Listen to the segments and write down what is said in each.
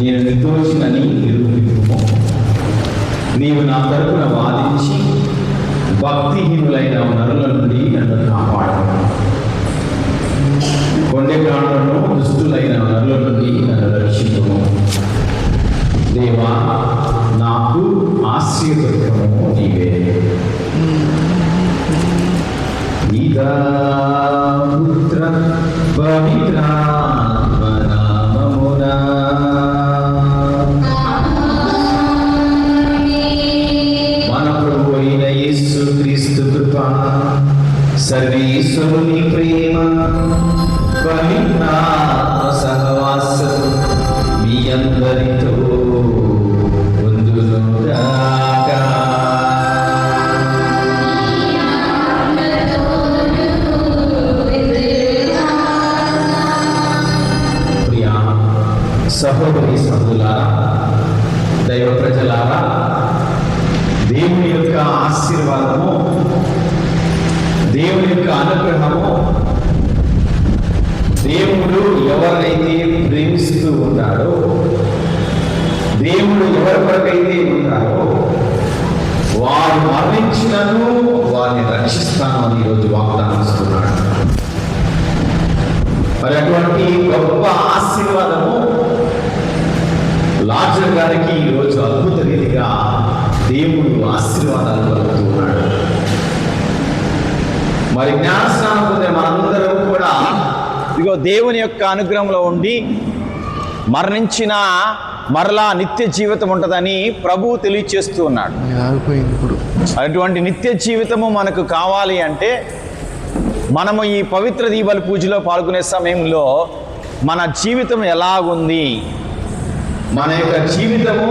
నేను నిర్దోషినని నిరూపించుము. నీవు నా తరపున వాదించి భక్తిహీనులైన నరుల నుండి నన్ను కాపాడము. కొండె ప్రాణులను దుష్టులైన నరుల నుండి నన్ను రక్షించుము. దేవా, నాకు ఆశ్రయదుర్గము నీవే. పితా పుత్ర పవిత్రాత్మ నామమునా మన ప్రభు అయిన యేసుక్రీస్తు కృప, సర్వేశ్వరుని ప్రేమ, పవిత్రాత్మ సహవాసం మీ అందరితో ఉండునుగాక. సహోదరి సహోదరులారా, దైవ ప్రజలారా, దేవుని యొక్క ఆశీర్వాదము, దేవుని యొక్క అనుగ్రహము, దేవుడు ఎవరినైతే ప్రేమిస్తూ ఉంటాడో, దేవుడు ఎవరి కొరకైతే ఉంటాడో వారు మరణించినను వారిని రక్షిస్తాను అని ఈరోజు వాగ్దానం ఇస్తున్నాడు. మరి అటువంటి గొప్ప ఆశీర్వాదము లాజరు గారికి ఈరోజు అద్భుత రీతిగా దేవుడు ఆశీర్వాదాలు కలుగుతున్నాడు. మరి జ్ఞానస్నానం పొందిన మనందరం కూడా ఇదిగో దేవుని యొక్క అనుగ్రహంలో ఉండి మరణించిన మరలా నిత్య జీవితం ఉంటుందని ప్రభువు తెలియచేస్తూ ఉన్నాడు. అటువంటి నిత్య జీవితము మనకు కావాలి అంటే మనము ఈ పవిత్ర దీపావళి పూజలో పాల్గొనే సమయంలో మన జీవితం ఎలాగుంది, మన యొక్క జీవితము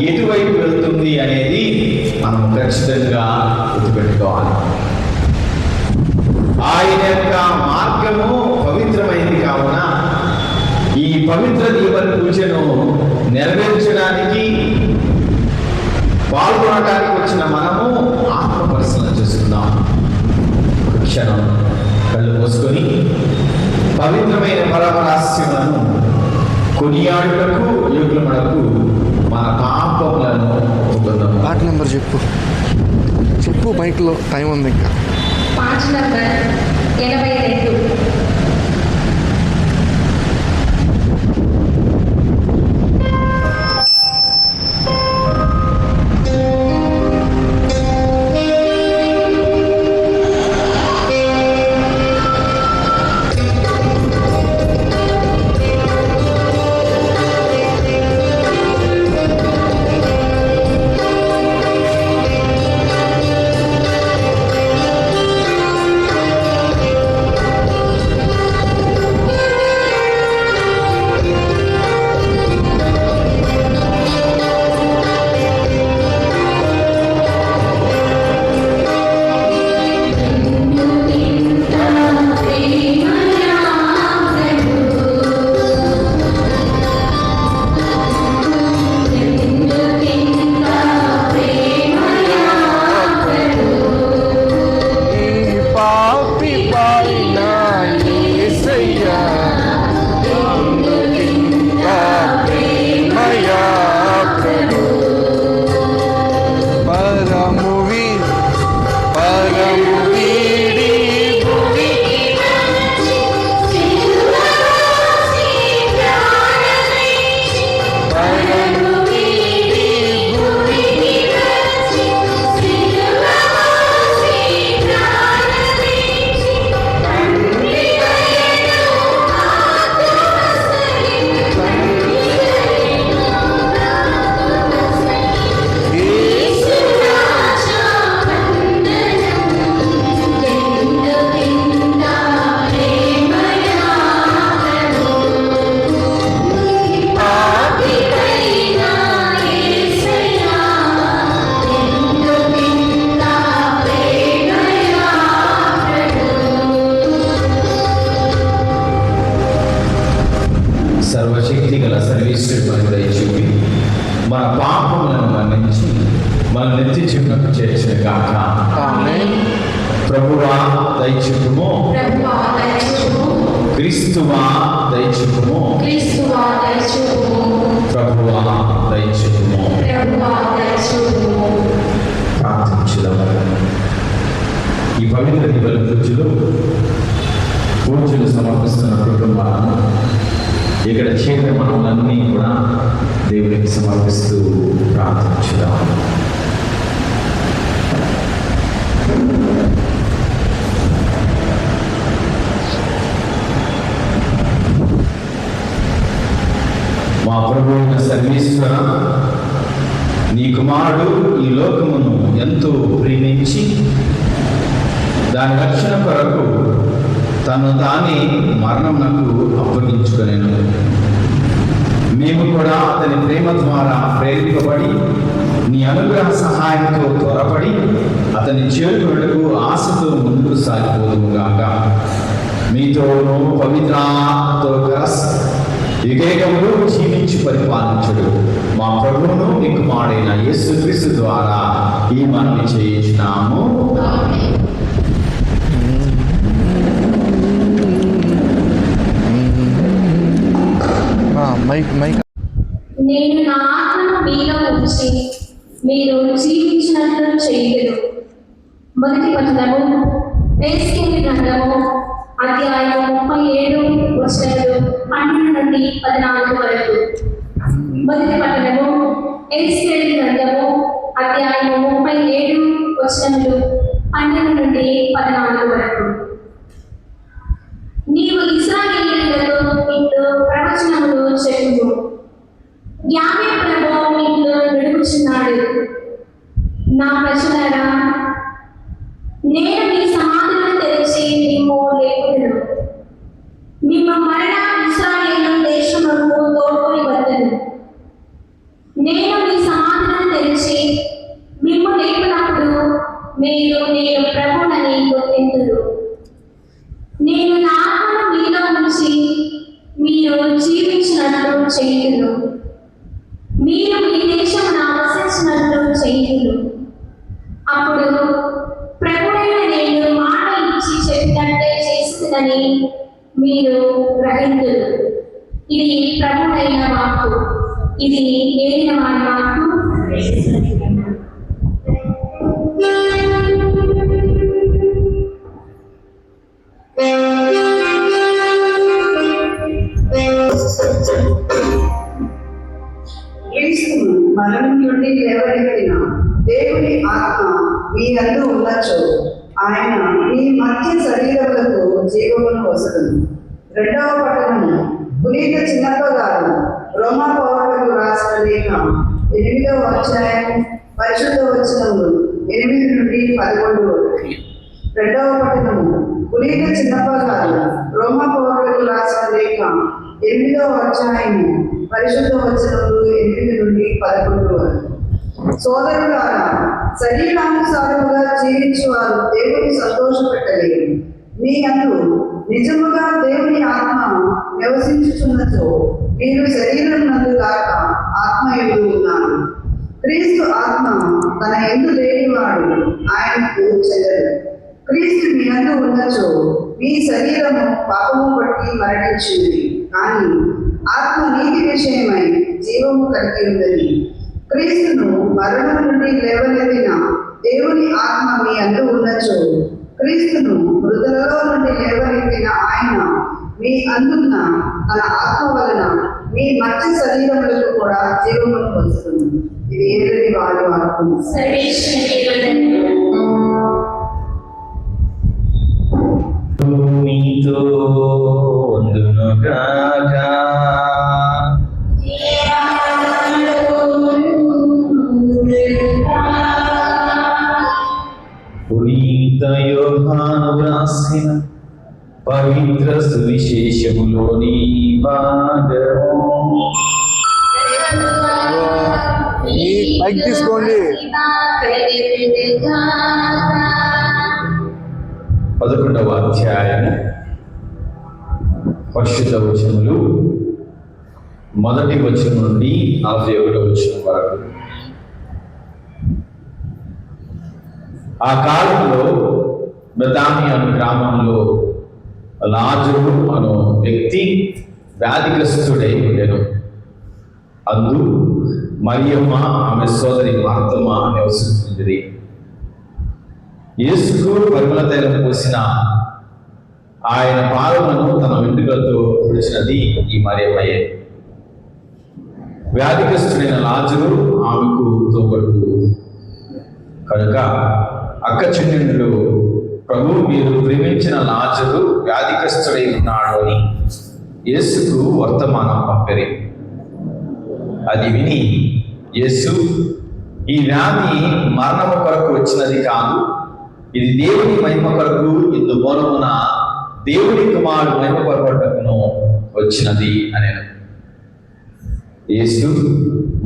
ఎటువైపు వెళ్తుంది అనేది మనం ఖచ్చితంగా గుర్తుపెట్టుకోవాలి. ఆయన యొక్క మార్గము పవిత్రమైంది కావున ఈ పవిత్ర దీపావళి పూజను నెరవేర్చడానికి పాల్గొనడానికి వచ్చిన మనము ఆత్మ పరిశీలన చేసుకుందాం. క్షణం కళ్ళు మూసుకొని పవిత్రమైన పరమరహస్యములను కొనియాడుటకు యోగ్యమునకు మన పాపములను ఒప్పుకుందాం. పాట నెంబర్ చెప్పు మైక్లో టైం ఉంది. ఇంకా 5 నంబర్ 82. మన పాపములను మన్నించి మన నిత్య జీవనకు చేర్చిన గాక. ఆమేన్. ప్రభువా దయచేయుము, ప్రభువా దయచేయుము, క్రీస్తువా దయచేయుము, క్రీస్తువా దయచేయుము, ప్రభువా దయచేయుము. ప్రభువా దయచేయుము. ప్రార్థించుదాము. ఈ పవిత్ర దివ్య పూజలు సమర్పిస్తున్న కుటుంబాలను ఇక్కడ చేరిన మనలన్నీ కూడా దేవునికి సమర్పిస్తూ ప్రార్థించుదాం. మా ప్రభు అయిన సర్వేశ్వర, నీ కుమారుడు ఈ లోకమును ఎంతో ప్రేమించి దాని రక్షణ కొరకు తను తానే మరణమునకు అప్పగించుకొనెను. మేము కూడా అతని ప్రేమ ద్వారా ప్రేరేపింపబడి నీ అనుగ్రహ సహాయంతో త్వరపడి అతని చేరుకున్నకు ఆశతో ముందుకు సాగిపోదుగాక. మీతోనూ పవిత్రతో వివేకములు జీవించి పరిపాలించుడు మా ప్రభువును నీ కుమారుడైన యేసుక్రీస్తు ద్వారా ఈ మనవి చేయించున్నాము. మైక్. నేను నా ఆత్మను మీలో ఉంచి మీరు జీవించినట్లు చేయదు. మొదటి వచనము ఎహెజ్కేలు గ్రంథము అధ్యాయం 37 వచనాలు 12 నుండి 14 వరకు. మొదటి పట్టణము ఎహెజ్కేలు గ్రంథము అధ్యాయం 37 వచనాలు 12 నుండి 14 వరకు. నీవు ఇశ్రాయేలీయులతో ఇట్లు ప్రవచనములు చెప్పుము. యావే ప్రభువు ఇట్లు నడుపుచున్నాడు, నా ప్రజలారా, నేను మీ సమాధులను తెరిచి మిమ్ము లేపుదును. మిమ్ము మరణ ఇశ్రాయేలు దేశమునకు తోడ్కొని వద్దను. నేను మీ సమాధులను తెరిచి మిమ్ము లేపినప్పుడు మీరు నేను ప్రభువునని గుర్తింతురు. నేను నా ఆత్మను మీలో ఉంచి మీరు జీవించినట్లు చేయుదును. మీరు మీ దేశమును ఆవసించినట్లు చేయుదును. అప్పుడు ప్రభువైన నేను మాట ఇచ్చి చెప్పినట్టే చేస్తుందని మీరు గ్రహింతురు. ఇది ప్రభువైన వాక్కు. ఇది ఏలిన వారి వాక్కు. క్రీస్తు మరణం నుండి లేవనెత్తిన దేవుని ఆత్మ మీ యందు ఉండొచ్చు. ఆయన మీ మధ్య శరీరములకు జీవమును వసతును. రెండవ పట్టణము పునీత చిన్నప్ప గారు రోమా పౌరులకు రాసిన లేఖ 8వ అధ్యాయం పరిశుద్ధ వచనములు 8 నుండి 11 వరకు. రెండవ పట్టణము పునీత చిన్నప్ప గారు రోమా పౌరులకు రాసిన లేఖ 8వ అధ్యాయము పరిశుద్ధ వచనములు 8 నుండి 11 వరకు. సోదరులారా, శరీరానుసారముగా జీవించువారు దేవుని సంతోషపెట్టలేరు. మీ అందు నిజముగా దేవుని ఆత్మ నివసించుచున్నచో మీరు శరీరం నందు గాక ఆత్మ యందు ఉన్నారు. క్రీస్తు ఆత్మ తన యందు లేనివాడు ఆయనకు చెల్లదు. క్రీస్తు మీ యందు ఉన్నచో మీ శరీరము పాపము బట్టి మరణించింది, కానీ ఆత్మ నీతి విషయమై జీవము కలిగి ఉన్నది. క్రీస్తును మరణం నుండి లేవనెత్తిన దేవుని ఆత్మ మీ యందు ఉన్నచో క్రీస్తును మృతులలో నుండి లేవనెత్తిన ఆయన మీ అందున్న తన ఆత్మ వలన మీ మధ్య శరీరములకు కూడా జీవమును వస్తుంది. ఇది ఏది వారి వాక్కు. మీతో ఉండునుగాక. పునీత యోహాను వ్రాసిన పవిత్ర సువిశేషములోని భాగము. మైక్ తీసుకోండి. 11వ అధ్యాయం పరిశుద్ధ వచనములు మొదటి వచనం నుండి 41వ వచనం వరకు. ఆ కాలంలో బెతానియా అనే గ్రామంలో లాజరు అను వ్యక్తి వ్యాధిగ్రస్తుడై ఉండెను. అందు మరియమ్మ ఆమె సోదరి మార్తమ్మ నివసించింది. యేసుకు పరిమళ తైలం పోసిన ఆయన పాదములను తన వెంట్రుకలతో తుడిచినది ఈ మరియమ్మయే. వ్యాధిగ్రస్తుడైన లాజరు ఆమెకు తోబట్టు కనుక అక్క చెల్లెళ్ళు, ప్రభు మీరు ప్రేమించిన లాజరు వ్యాధిగ్రస్తుడై ఉన్నాడు అని యేసుకు వర్తమానం పంపిరి. అది విని యేసు, ఈ వ్యాధి మరణము కొరకు వచ్చినది కాదు, ఇది దేవుని మహిమ కొరకు, ఇందు మూలమున దేవుని కుమారుడు మహిమ కొరకును వచ్చినది అనేను. యేసు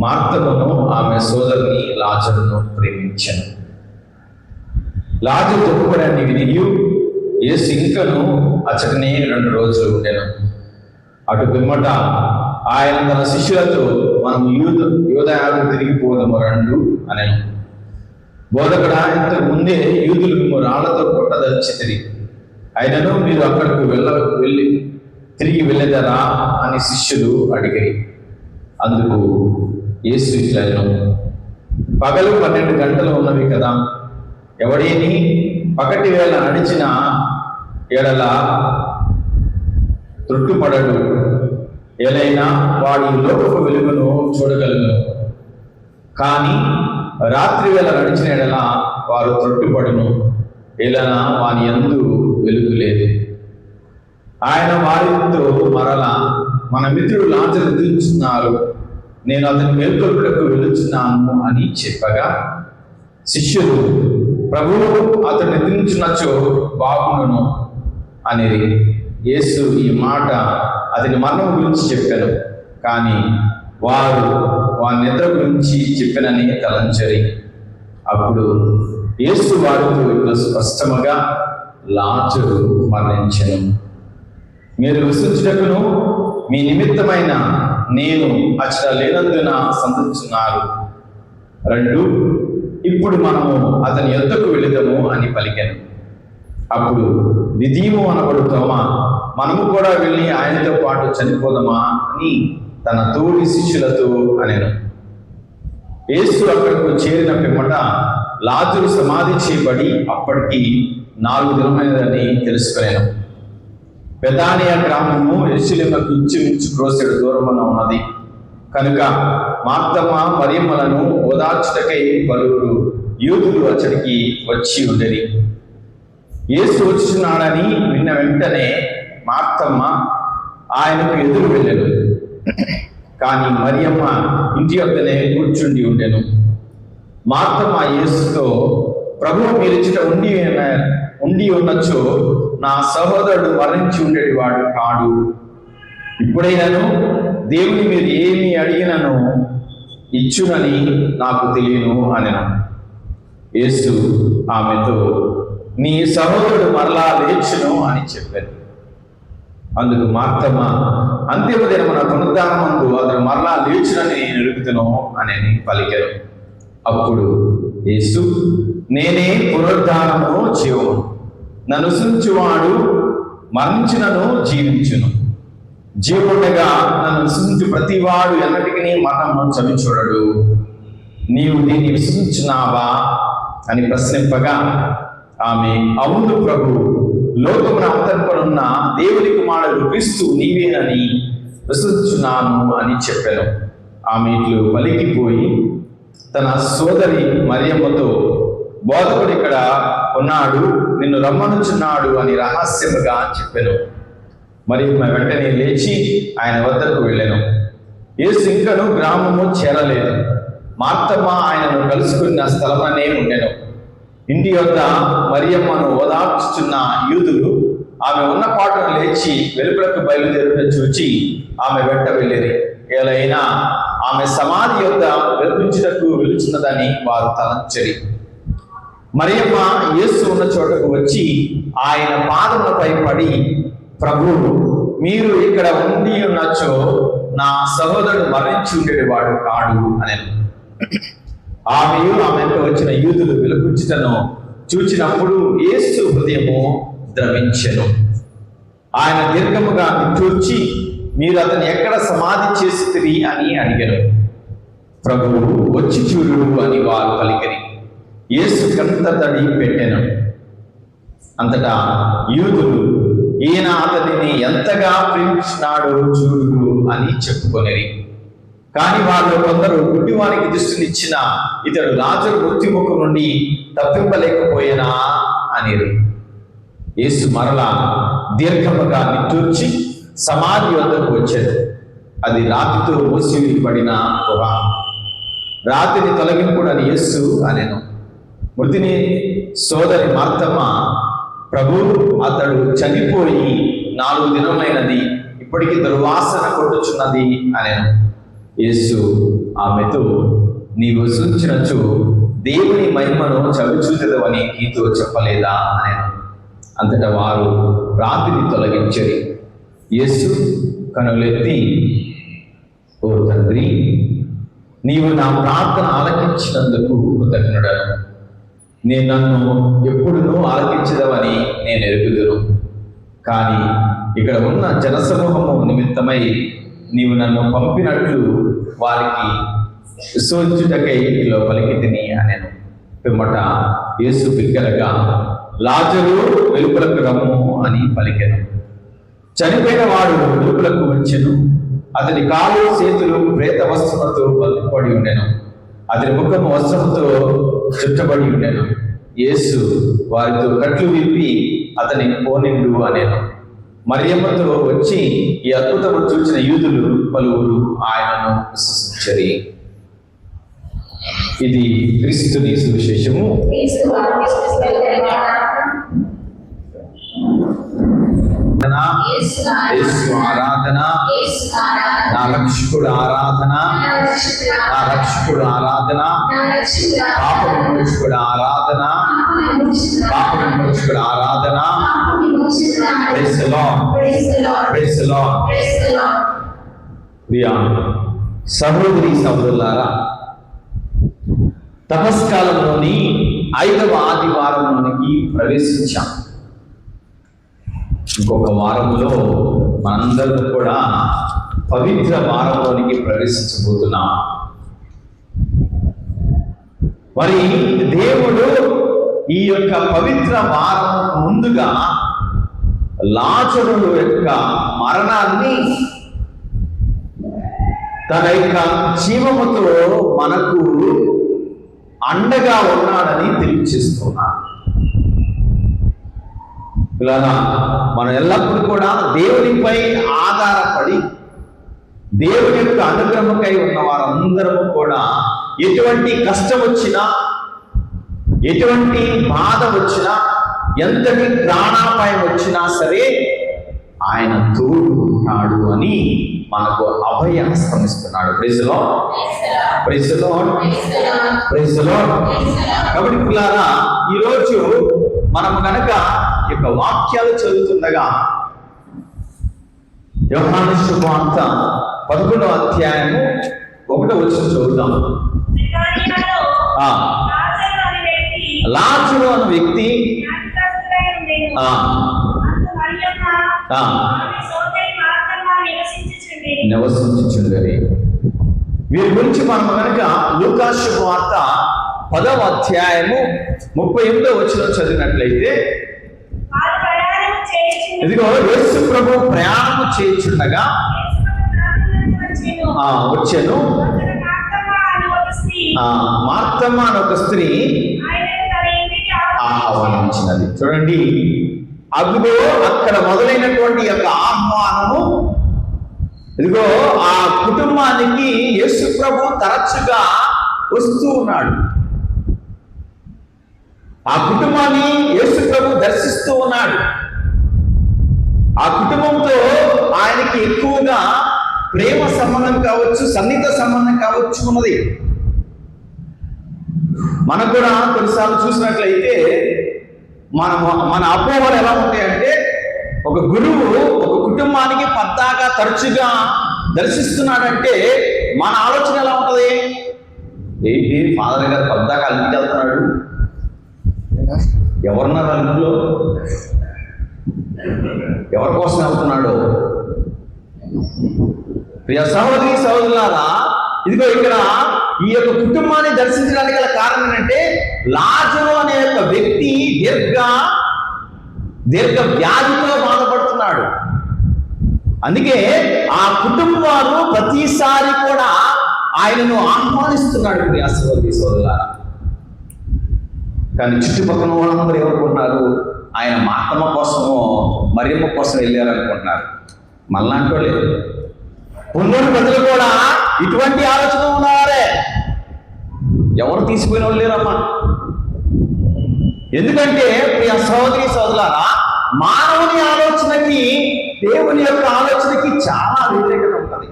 మార్తమును ఆమె సోదరుని లాజరును ప్రేమించెను. లాజరు తొక్కుబడని వినియు యేసు ఇంకను అచ్చటనే 2 రోజులు ఉండెను. అటు పిమ్మట ఆయన తన శిష్యులతో మనం యూదయాకు తిరిగిపోదాము రండు అనెను. బోధకుడా, ఇంతకు ముందే యూదులు మేము రాళ్లతో కొట్టదలిచితిరి, అయినను మీరు అక్కడికి తిరిగి వెళ్ళేదరా అని శిష్యులు అడిగారు. అందుకు యేసు ఇట్లను, పగలు 12 గంటలు ఉన్నవి కదా, ఎవడేని పగటి వేళ నడిచిన ఎడల త్రొట్టుపడడు, ఏలైనా వాడి లోకపు వెలుగును చూడగలుగును. కానీ రాత్రి వేళ నడిచిన ఎడల వారు త్రొట్టుపడును, ఏలైనా వాని యందు వెలుగు లేదు. ఆయన వారితో మరలా, మన మిత్రుడు లాజరు నిద్రించున్నారు, నేను అతని మేల్కొల్పుటకు వెళుచున్నాను అని చెప్పగా శిష్యులు, ప్రభువు అతడు నిద్రించున్నచో బాగుండును అనేది. యేసు ఈ మాట అతని మరణం గురించి చెప్పాను, కానీ వారు వారి నిద్ర గురించి చెప్పనని తలంచరి. అప్పుడు యేసు వారితో ఇట్లా స్పష్టముగా, లాజరు మరణించెను, మీరు విశ్వసించుటకును మీ నిమిత్తమైన నేను అచ్చట లేనందున సంతోషిస్తున్నారు. 2 ఇప్పుడు మనము అతని యొద్దకు వెళుదాము అని పలికాను. అప్పుడు దిదీము అనబడు తోమా, మనము కూడా వెళ్ళి ఆయనతో పాటు చనిపోదామా అని తన తోటి శిష్యులతో అనెను. యేసు అక్కడకు చేరిన పిమ్మట లాజరు సమాధి చేయబడి అప్పటికి 4 దినమైనదని తెలుసుకునేను. బెతానియా గ్రామము యెరూషలేముకు ఇంచుమించు క్రోసెడు దూరమున ఉన్నది కనుక మార్తమ్మ మరియమ్మలను ఓదార్చుటకై పలువురు యూదులు అచ్చడికి వచ్చి ఉండేది. యేసు వచ్చుచున్నాడని విన్న వెంటనే మార్తమ్మ ఆయనకు ఎదురు వెళ్ళెను. కానీ మరియమ్మ ఇంటి వద్దనే కూర్చుండి ఉండెను. మార్తమ్మ యేసుతో, ప్రభువు మీరిచ్చట ఉండి ఉన్నచో నా సహోదరుడు మరణించి ఉండేటివాడు కాడు, ఇప్పుడైనను దేవుని మీరు ఏమి అడిగినను ఇచ్చునని నాకు తెలియను అనెను. యేసు ఆమెతో, నీ సహోదరుడు మరలా లేచును అని చెప్పారు. అందుకు మార్తమ్మ, అంతిమ దినమున పునరుద్ధానమందు అతడు మరలా లేచునని నేను ఎరుగుతును అని పలికారు. అప్పుడు యేసు, నేనే పునరుద్ధానము జీవము, నన్ను విశ్వసించువాడు మరణించినను జీవించును, జీవుండగా నన్ను విశ్వసించు ప్రతివాడు ఎన్నటికీ మరణము చవి చూడడు. నీవు దీన్ని విశ్వసించున్నావా అని ప్రశ్నింపగా ఆమె, అవును ప్రభు, లోకమున అవతరింపనున్న దేవుని కుమారుడు క్రీస్తు నీవేనని విశ్వసించున్నాను అని చెప్పాను. ఆమె ఇట్లు పలికిపోయి తన సోదరి మరియమ్మతో, బోధకుడు ఇక్కడ ఉన్నాడు, నిన్ను రమ్మనుచున్నాడు అని రహస్యముగా చెప్పాను. మరియమ్మ వెంటనే లేచి ఆయన వద్దకు వెళ్ళాను. యేసు ఇంకను గ్రామము చేరలేదు. మార్తమ్మ ఆయనను కలుసుకున్న స్థలమనే ఉండెను. ఇంటి వద్ద మరియమ్మను ఓదార్చుచున్న యూదులు ఆమె ఉన్న పాటను లేచి వెలుపలకు బయలుదేరుట చూచి ఆమె వెంట వెళ్ళిరి. ఏలైనా ఆమె సమాధి యొద్ద వెలుపించుటకు వెలుచున్నదని వారు తలంచరి. మరియమ్మ యేసు ఉన్న చోటకు వచ్చి ఆయన పాదములపై పడి, ప్రభువు మీరు ఇక్కడ ఉండి ఉన్నచో నా సహోదరుడు మరణించి ఉండేవాడు కాడు అని. ఆమె వచ్చిన యూదులు విలపించుటను చూచినప్పుడు యేసు హృదయము ద్రవించెను. ఆయన దీర్ఘముగా నిట్టూర్చి, మీరు అతను ఎక్కడ సమాధి చేసితిరి అని అడిగారు. ప్రభువు వచ్చి చూడు అని వారు పలికిరి. యేసు కంట తడి పెట్టెను. అంతటా యూదులు, ఈయన అతనిని ఎంతగా ప్రేమించినాడో చూడు అని చెప్పుకొనిరి. కానీ వాళ్ళు కొందరు గుడ్డివానికి దృష్టినిచ్చిన ఇతడు లాజరు మృత్యుముఖం నుండి తప్పింపలేకపోయినా అనిరి. యేసు మరలా దీర్ఘముగా నిట్టూర్చి సమాధి వద్దకు వచ్చాడు. అది రాతితో మూసిపడిన గుహ. రాతిని తొలగింపుడని యేసు అనెను. మృతిని సోదరి మార్తమ్మ, ప్రభు అతడు చనిపోయి 4 దినములైనది, ఇప్పటికీ దుర్వాసన కొట్టుచున్నది అనెను. యేసు ఆమెతో, నీవు సూచించు దేవుని మహిమను చవిచూచెదవని నీతో చెప్పలేదా అనెను. అంతటా వారు రాతిని తొలగించరి. యేసు కనులెత్తి, ఓ తండ్రి, నీవు నా ప్రార్థన ఆలకించినందుకు కృతజ్ఞుడను. నేను నన్ను ఎప్పుడునూ ఆలకించదవని నేను ఎరుగుదును. కానీ ఇక్కడ ఉన్న జనసమూహము నిమిత్తమై నీవు నన్ను పంపినట్లు వారికి విశ్వసించుటకై లోపలికి తిని అనెను. పిమ్మట యేసు బిగ్గరగా, లాజరు వెలుపలకు రమ్ము అని పలికెను. చనిపోయిన వాడు వెలుపలకు వచ్చెను. అతని కాలు చేతులు ప్రేత వస్త్రములతో బల్లిపడి ఉండెను. అతని ముఖము వస్త్రముతో చుట్టబడి ఉండెను. యేసు వారితో కట్లు విప్పి అతని పోనిండు అనెను. మరియమ్మతో వచ్చి ఈ అద్భుతము చూచిన యూదులు పలువురు ఆయనను విశ్వసించరి. ఇది క్రీస్తుని సువిశేషము. ఆరాధన, నా రక్షకుడు ఆరాధన, నా రక్షకుడు ఆరాధన, పాప విమోచకుడు ఆరాధన, పాప విమోచకుడు ఆరాధన. Praise the Lord, praise the Lord. ప్రియ సహోదరి సహోదరులారా, తపస్కాలంలోని 5వ ఆదివారంలోనికి ప్రవేశించాం. ఇంకొక వారంలో మనందరం కూడా పవిత్ర వారంలోనికి ప్రవేశించబోతున్నాం. మరి దేవుడు ఈ యొక్క పవిత్ర వారం ముందుగా లాజరు యొక్క మరణాన్ని తన యొక్క జీవముతో మనకు అండగా ఉన్నాడని తెలియజేస్తున్నాడు. ఇలా మనం ఎల్లప్పుడూ కూడా దేవునిపై ఆధారపడి దేవుని యొక్క అనుగ్రహంకై ఉన్న వారందరము కూడా ఎటువంటి కష్టం వచ్చినా, ఎటువంటి బాధ వచ్చినా, ఎంతటి ప్రాణాపాయం వచ్చినా సరే ఆయన తోడు ఉంటాడు అని మనకు అభయహస్తం ఇస్తున్నాడు. Praise the Lord, praise the Lord, praise the Lord. కాబట్టి పిల్లారా, ఈరోజు మనం కనుక ఈ యొక్క వాక్యాలు చదువుతుండగా యోహాను సువార్త 11వ అధ్యాయము 1వ వచనం చదువుతాం. లాజరు అనే వ్యక్తి నివసించుచుండెను. వీరి గురించి మనం కనుక లూకా సువార్త 10వ అధ్యాయము 38వ వచనం చదివినట్లయితే, ఇదిగో యేసు ప్రభు ప్రయాణము చేయుచుండగా వచ్చెను. మార్తమ్మ అని ఒక స్త్రీ ఆహ్వానించినది. చూడండి, అదిగో అక్కడ మొదలైనటువంటి యొక్క ఆహ్వానము. ఇదిగో ఆ కుటుంబానికి యేసు ప్రభు తరచుగా వస్తూ ఉన్నాడు. ఆ కుటుంబాన్ని యేసు ప్రభు దర్శిస్తూ ఉన్నాడు. ఆ కుటుంబంతో ఆయనకి ఎక్కువగా ప్రేమ సంబంధం కావచ్చు, సన్నిహిత సంబంధం కావచ్చు ఉన్నది. మనకు కూడా కొన్నిసార్లు చూసినట్లయితే మన అపోహలు ఎలా ఉంటాయంటే, ఒక గురువు ఒక కుటుంబానికి పద్దాగా తరచుగా దర్శిస్తున్నాడంటే మన ఆలోచన ఎలా ఉంటుంది? ఏంటి ఫాదర్ గారు పద్దాక అలింటికి వెళ్తున్నాడు, ఎవరున్నారు అలింటిలో, ఎవరి కోసం వెళ్తున్నాడు? ప్రియ సహోదరి సహోదరులారా, ఇదిగో ఇక్కడ ఈ యొక్క కుటుంబాన్ని దర్శించడానికి గల కారణం ఏంటంటే లాజరు అనే యొక్క వ్యక్తి దీర్ఘ వ్యాధితో బాధపడుతున్నాడు. అందుకే ఆ కుటుంబాలు ప్రతిసారి కూడా ఆయనను ఆహ్వానిస్తున్నాడు. ప్రియ సహోదరి సహోదరులారా, కానీ చుట్టుపక్కల వాళ్ళందరూ ఏమనుకుంటున్నారు? ఆయన మార్తమ్మ కోసమో మరియమ్మ కోసం వెళ్ళారు అనుకుంటున్నారు. మళ్ళాంటి వాళ్ళే ఉన్నోని ప్రజలు కూడా ఇటువంటి ఆలోచన ఉన్నారే. ఎవరు తీసుకుపోయిన వాళ్ళు లేరమ్మా. ఎందుకంటే ప్రియ సహోదరి సహోదరులారా, మానవుని ఆలోచనకి దేవుని యొక్క ఆలోచనకి చాలా వ్యతిరేకత ఉంటుంది.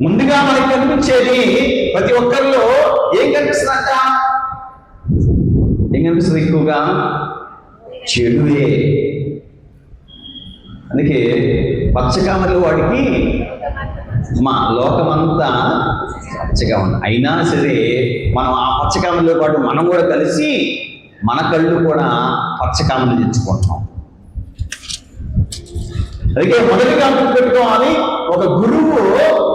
ముందుగా మనకి కనిపించేది ప్రతి ఒక్కరిలో ఏం కనిపిస్తుందంట? ఏం కనిపిస్తుంది? ఎక్కువగా చెడువే. అందుకే పచ్చకామర్ల వాడికి మా లోకమంతా పచ్చగా ఉంది. అయినా సరే మనం ఆ పచ్చకామర్ల పాటు మనం కూడా కలిసి మన కళ్ళు కూడా పచ్చకామలు తెచ్చుకుంటున్నాం. అందుకే మొదటిగా గుర్తుపెట్టుకోవాలి, ఒక గురువు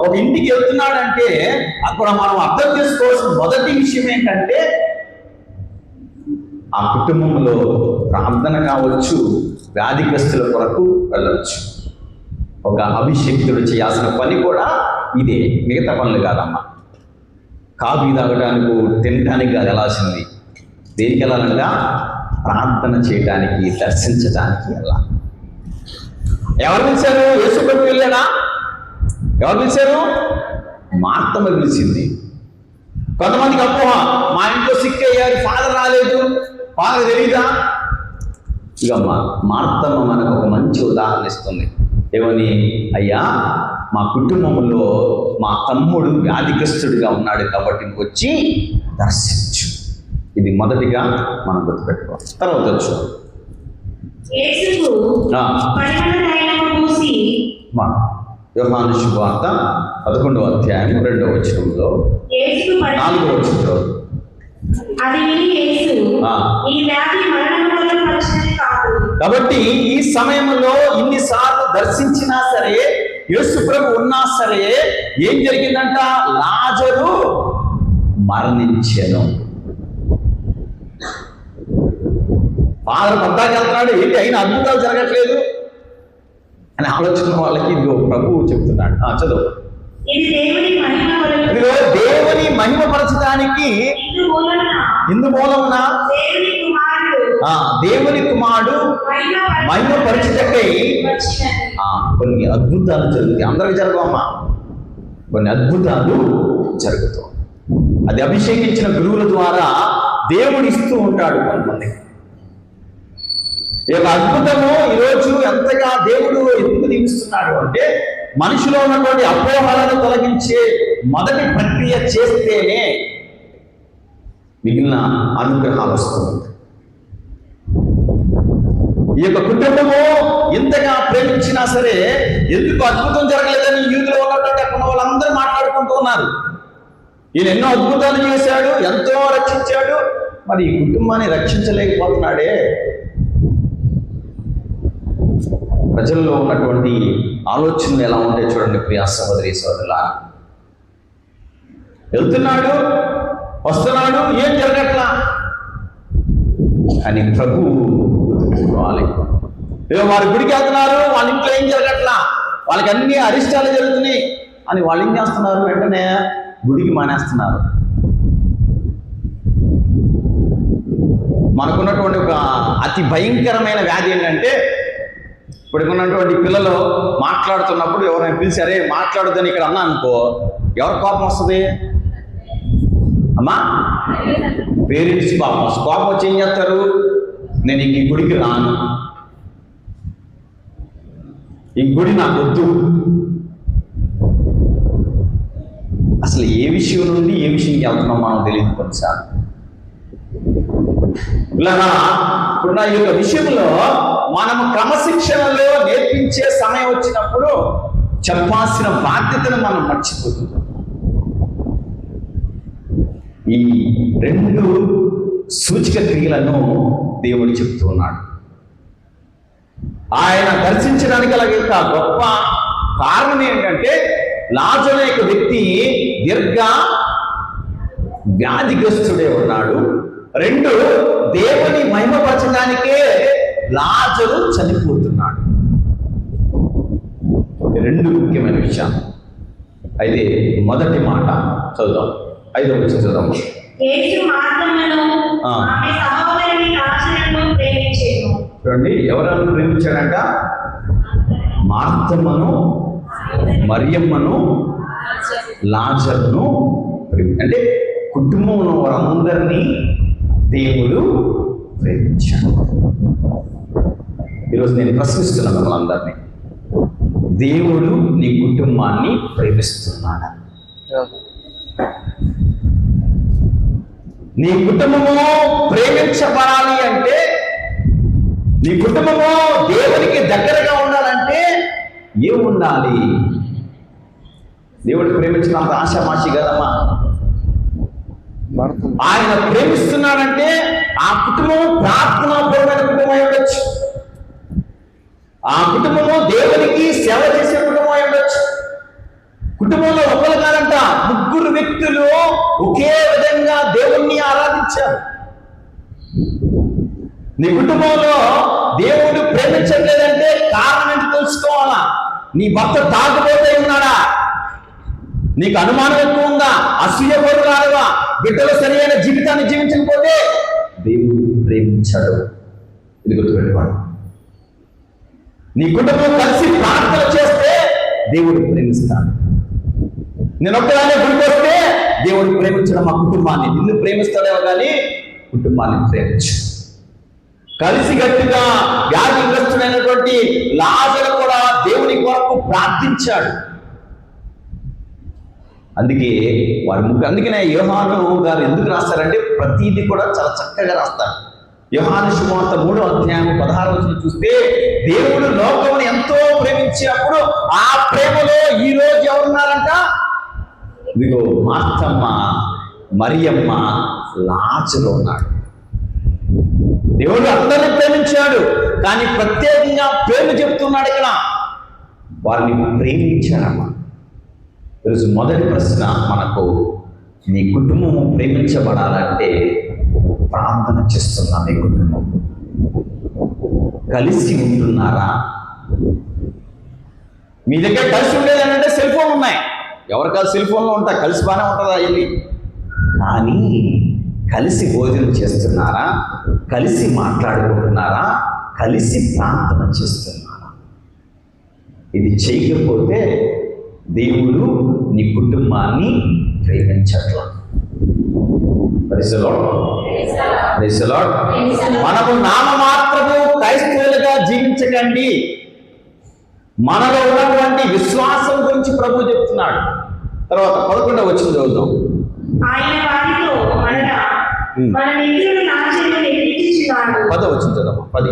ఒక ఇంటికి వెళ్తున్నాడంటే అక్కడ మనం అర్థం చేసుకోవాల్సిన మొదటి విషయం ఏంటంటే ఆ కుటుంబంలో ప్రార్థన కావచ్చు, వ్యాధిగ్రస్తుల కొరకు వెళ్ళవచ్చు. ఒక అభిషేక్తుడు చేయాల్సిన పని కూడా ఇదే, మిగతా పనులు కాదమ్మా. కాఫీ తాగడానికి తినడానికి కాదు వెళ్ళాల్సింది. దేనికి వెళ్ళాలంట? ప్రార్థన చేయడానికి, దర్శించడానికి వెళ్ళాలి. ఎవరు పిలిచారు? యేసు ప్రభు వెళ్ళాడా? ఎవరు పిలిచారు? మార్తమ్మ పిలిచింది. కొంతమందికి అపోహ, మా ఇంట్లో సిక్ అయ్యారు, ఫాదర్ రాలేదు, ఫాదర్ తెలీదా? ఇక మార్తమ్మ మనకు ఒక మంచి ఉదాహరణ ఇస్తుంది. ఏమని? అయ్యా, మా కుటుంబంలో మా తమ్ముడు వ్యాధిగ్రస్తుడిగా ఉన్నాడు కాబట్టి వచ్చి దర్శించు. ఇది మొదటిగా మనం గుర్తుపెట్టుకోవాలి. తర్వాత వచ్చు యోహాను శుభవార్త 11వ అధ్యాయం 2వ వచనంలో 4వ వచనంలో కాబట్టి ఈ సమయంలో ఇన్నిసార్లు దర్శించినా సరే, యేసు ప్రభు ఉన్నా సరే ఏం జరిగిందంట? లాజరు మరణించెను. ఫాదర్ పద్దాకి వెళ్తున్నాడు, ఏంటి అయినా అద్భుతాలు జరగట్లేదు అని ఆలోచన వాళ్ళకి ఇదిగో ప్రభువు చెప్తున్నాడు. చదువు. ఇదిగో దేవుని మహిమపరచడానికి ఇందు మూలమున దేవుని కుమారుడు మహిమపరచుటకై కొన్ని అద్భుతాలు జరుగుతాయి. అందరికి జరగవమ్మా, కొన్ని అద్భుతాలు జరుగుతాయి. అది అభిషేకించిన గురువుల ద్వారా దేవుడు ఇస్తూ ఉంటాడు కొంతమందికి. ఈ యొక్క అద్భుతము ఈరోజు ఎంతగా దేవుడు ఎందుకు దీవిస్తున్నాడు అంటే, మనిషిలో ఉన్నటువంటి అపోహలను తొలగించే మొదటి ప్రక్రియ చేస్తేనే మిగిలిన అనుగ్రహాలు వస్తుంది. ఈ యొక్క కుటుంబము ఇంతగా ప్రేమించినా సరే ఎందుకు అద్భుతం జరగలేదని యూదులో ఉన్నటువంటి అక్కడ వాళ్ళందరూ మాట్లాడుకుంటూ ఉన్నారు. ఈయన ఎన్నో అద్భుతాలు చేశాడు, ఎంతో రక్షించాడు, మరి ఈ కుటుంబాన్ని రక్షించలేకపోతున్నాడే. ప్రజల్లో ఉన్నటువంటి ఆలోచనలు ఎలా ఉంటాయి చూడండి ప్రియ సహోదరి సహోదరులారా. వెళ్తున్నాడు, వస్తున్నాడు, ఏం జరగట్లా అని ప్రభు గుర్తుపెట్టుకోవాలి. వారి గుడికి వెళ్తున్నారు, వాళ్ళ ఇంట్లో ఏం జరగట్లా, వాళ్ళకి అన్ని అరిష్టాలు జరుగుతున్నాయి అని వాళ్ళు ఏం చేస్తున్నారు? వెంటనే గుడికి మానేస్తున్నారు. మనకున్నటువంటి ఒక అతి భయంకరమైన వ్యాధి ఏంటంటే, ఇప్పుడున్నటువంటి పిల్లలు మాట్లాడుతున్నప్పుడు ఎవరైనా పిలిచారే మాట్లాడొద్దని ఇక్కడ అన్నా అనుకో, ఎవరు కోపం వస్తుంది? అమ్మా, పేరెంట్స్ కోపం వచ్చి ఏం చేస్తారు? నేను ఇంక ఈ గుడికి రాను, ఈ గుడి నాకు వద్దు. అసలు ఏ విషయం నుండి ఏ విషయంకి వెళ్తున్నాం మనం తెలియదు కొన్నిసార్లు. ఇప్పుడున్న ఈ యొక్క విషయంలో మనము క్రమశిక్షణలో నేర్పించే సమయం వచ్చినప్పుడు చెప్పాల్సిన బాధ్యతను మనం మర్చిపోతున్నాం. ఈ 2 సూచక క్రియలను దేవుడు చెప్తూ ఉన్నాడు. ఆయన దర్శించడానికి అలాగే గొప్ప కారణం ఏంటంటే లాజరు యొక్క వ్యక్తి దీర్ఘ వ్యాధిగ్రస్తుడే ఉన్నాడు. 2, దేవుని మహిమపరచడానికే లాజరు చనిపోతున్నాడు. 2 ముఖ్యమైన విషయాలు. అయితే మొదటి మాట చదువుదాం, 5వ వచనం చదువుదాం. యేసు మార్తను ఆమె సహోదరుని లాజరును ప్రేమించెను. చూడండి, ఎవరెవరు ప్రేమించాడంట? మార్తమ్మను, మరియమ్మను, లాజరును. అంటే కుటుంబంలో వారందరినీ దేవుడు ప్రేమించాడు. ఈరోజు నేను ప్రశ్నిస్తున్నాను మిమ్మల్ని అందరినీ, దేవుడు నీ కుటుంబాన్ని ప్రేమిస్తున్నాడా? నీ కుటుంబము ప్రేమించబడాలి అంటే, నీ కుటుంబము దేవునికి దగ్గరగా ఉండాలంటే ఏముండాలి? దేవుడిని ప్రేమించినంత ఆశామాషి కదమ్మా. ఆయన ప్రేమిస్తున్నాడంటే ఆ కుటుంబం ప్రార్థనాపూర్వమైన కుటుంబం ఉండొచ్చు, ఆ కుటుంబము దేవునికి సేవ చేసే కుటుంబం ఉండొచ్చు. కుటుంబంలో ఒకరు కాదంట, 3 వ్యక్తులు ఒకే విధంగా దేవుణ్ణి ఆరాధించారు. నీ కుటుంబంలో దేవుడు ప్రేమించట్లేదంటే కారణం ఏంటి తెలుసుకోవాలా. నీ భర్త తాగుబోతే ఉన్నాడా? నీకు అనుమానం ఎక్కువ ఉందా? అసూయ పరురాలుగా బిడ్డలు సరైన జీవితాన్ని జీవించకపోతే దేవుడు ప్రేమించాడు. ఇది గుర్తుపెట్టుకోండి. నీ కుటుంబం కలిసి ప్రార్థన చేస్తే దేవుడు ప్రేమిస్తాడు. నేను ఒక్కదానే గుడికొస్తే దేవుడు ప్రేమించడం మా కుటుంబాన్ని. నిన్ను ప్రేమిస్తాడేమో కానీ కుటుంబాన్ని ప్రేమించు. కలిసి గట్టిగా వ్యాధిగ్రస్తుడైనటువంటి లాజరు కూడా దేవుని కొరకు ప్రార్థించాడు. అందుకే అందుకనే యోహాను గారు ఎందుకు రాస్తారంటే ప్రతిదీ కూడా చాలా చక్కగా రాస్తారు. యోహాను సువార్త 3వ అధ్యాయం 16వ వచనం చూస్తే, దేవుడు లోకమును ఎంతో ప్రేమించినప్పుడు ఆ ప్రేమలో ఈ రోజు ఎవరున్నారంట? ఇదిగో మార్తమ్మ, మరియమ్మ, లాజరు ఉన్నాడు. దేవుడు అందరిని ప్రేమించాడు, కానీ ప్రత్యేకంగా ప్రేమ చెప్తున్నాడు ఇక్కడ. వారిని ప్రేమించాడమ్మా. ఈరోజు మొదటి ప్రశ్న మనకు, నీ కుటుంబము ప్రేమించబడాలంటే ప్రార్థన చేస్తున్నా? మీ కుటుంబం కలిసి ఉంటున్నారా? మీ దగ్గర కలిసి ఉండేది అంటే సెల్ ఫోన్ ఉన్నాయి, ఎవరికాదు సెల్ ఫోన్లో ఉంటాయి, కలిసి బాగానే ఉంటుందా వెళ్ళి. కానీ కలిసి భోజనం చేస్తున్నారా? కలిసి మాట్లాడుకుంటున్నారా? కలిసి ప్రార్థన చేస్తున్నారా? ఇది చేయకపోతే దేవుడు నీ కుటుంబాన్ని ప్రేమించట్లా. మనము నామమాత్రము క్రైస్తవులుగా జీవించకండి. మనలో ఉన్నటువంటి విశ్వాసం గురించి ప్రభు చెప్తున్నాడు. తర్వాత 11వ వచనం చదువుదాం. ఆయన వారితో అనగా మన మిత్రుడు లాజరును నిద్రించుచున్నాడు. 10వ వచనం చదువుదాం. 10.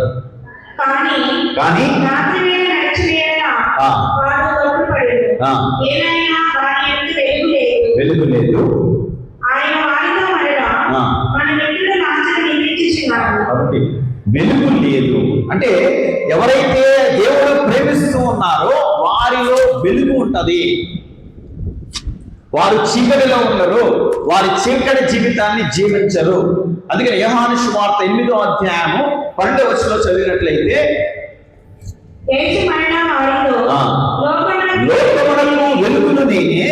కానీ రాత్రి వేళ నడిచి వేళ వాడు తోడుపడెను. ఏలైనా వారి యందు వెలుగు లేదు. ఆయన వారితో అనగా మన మిత్రుడు లాజరును నిద్రించుచున్నాడు. కాబట్టి వెలుగు లేదు అంటే ఎవరైతే దేవుడు ప్రేమిస్తూ ఉన్నారో వారిలో వెలుగు ఉంటది. వారు చీకటిలో ఉండరు, వారి చీకటి జీవితాన్ని జీవించరు. అందుకని యోహాను సువార్త 8వ అధ్యాయము 12వ వచనంలో చదివినట్లయితే, లోకమునకు వెలుగును నేనే,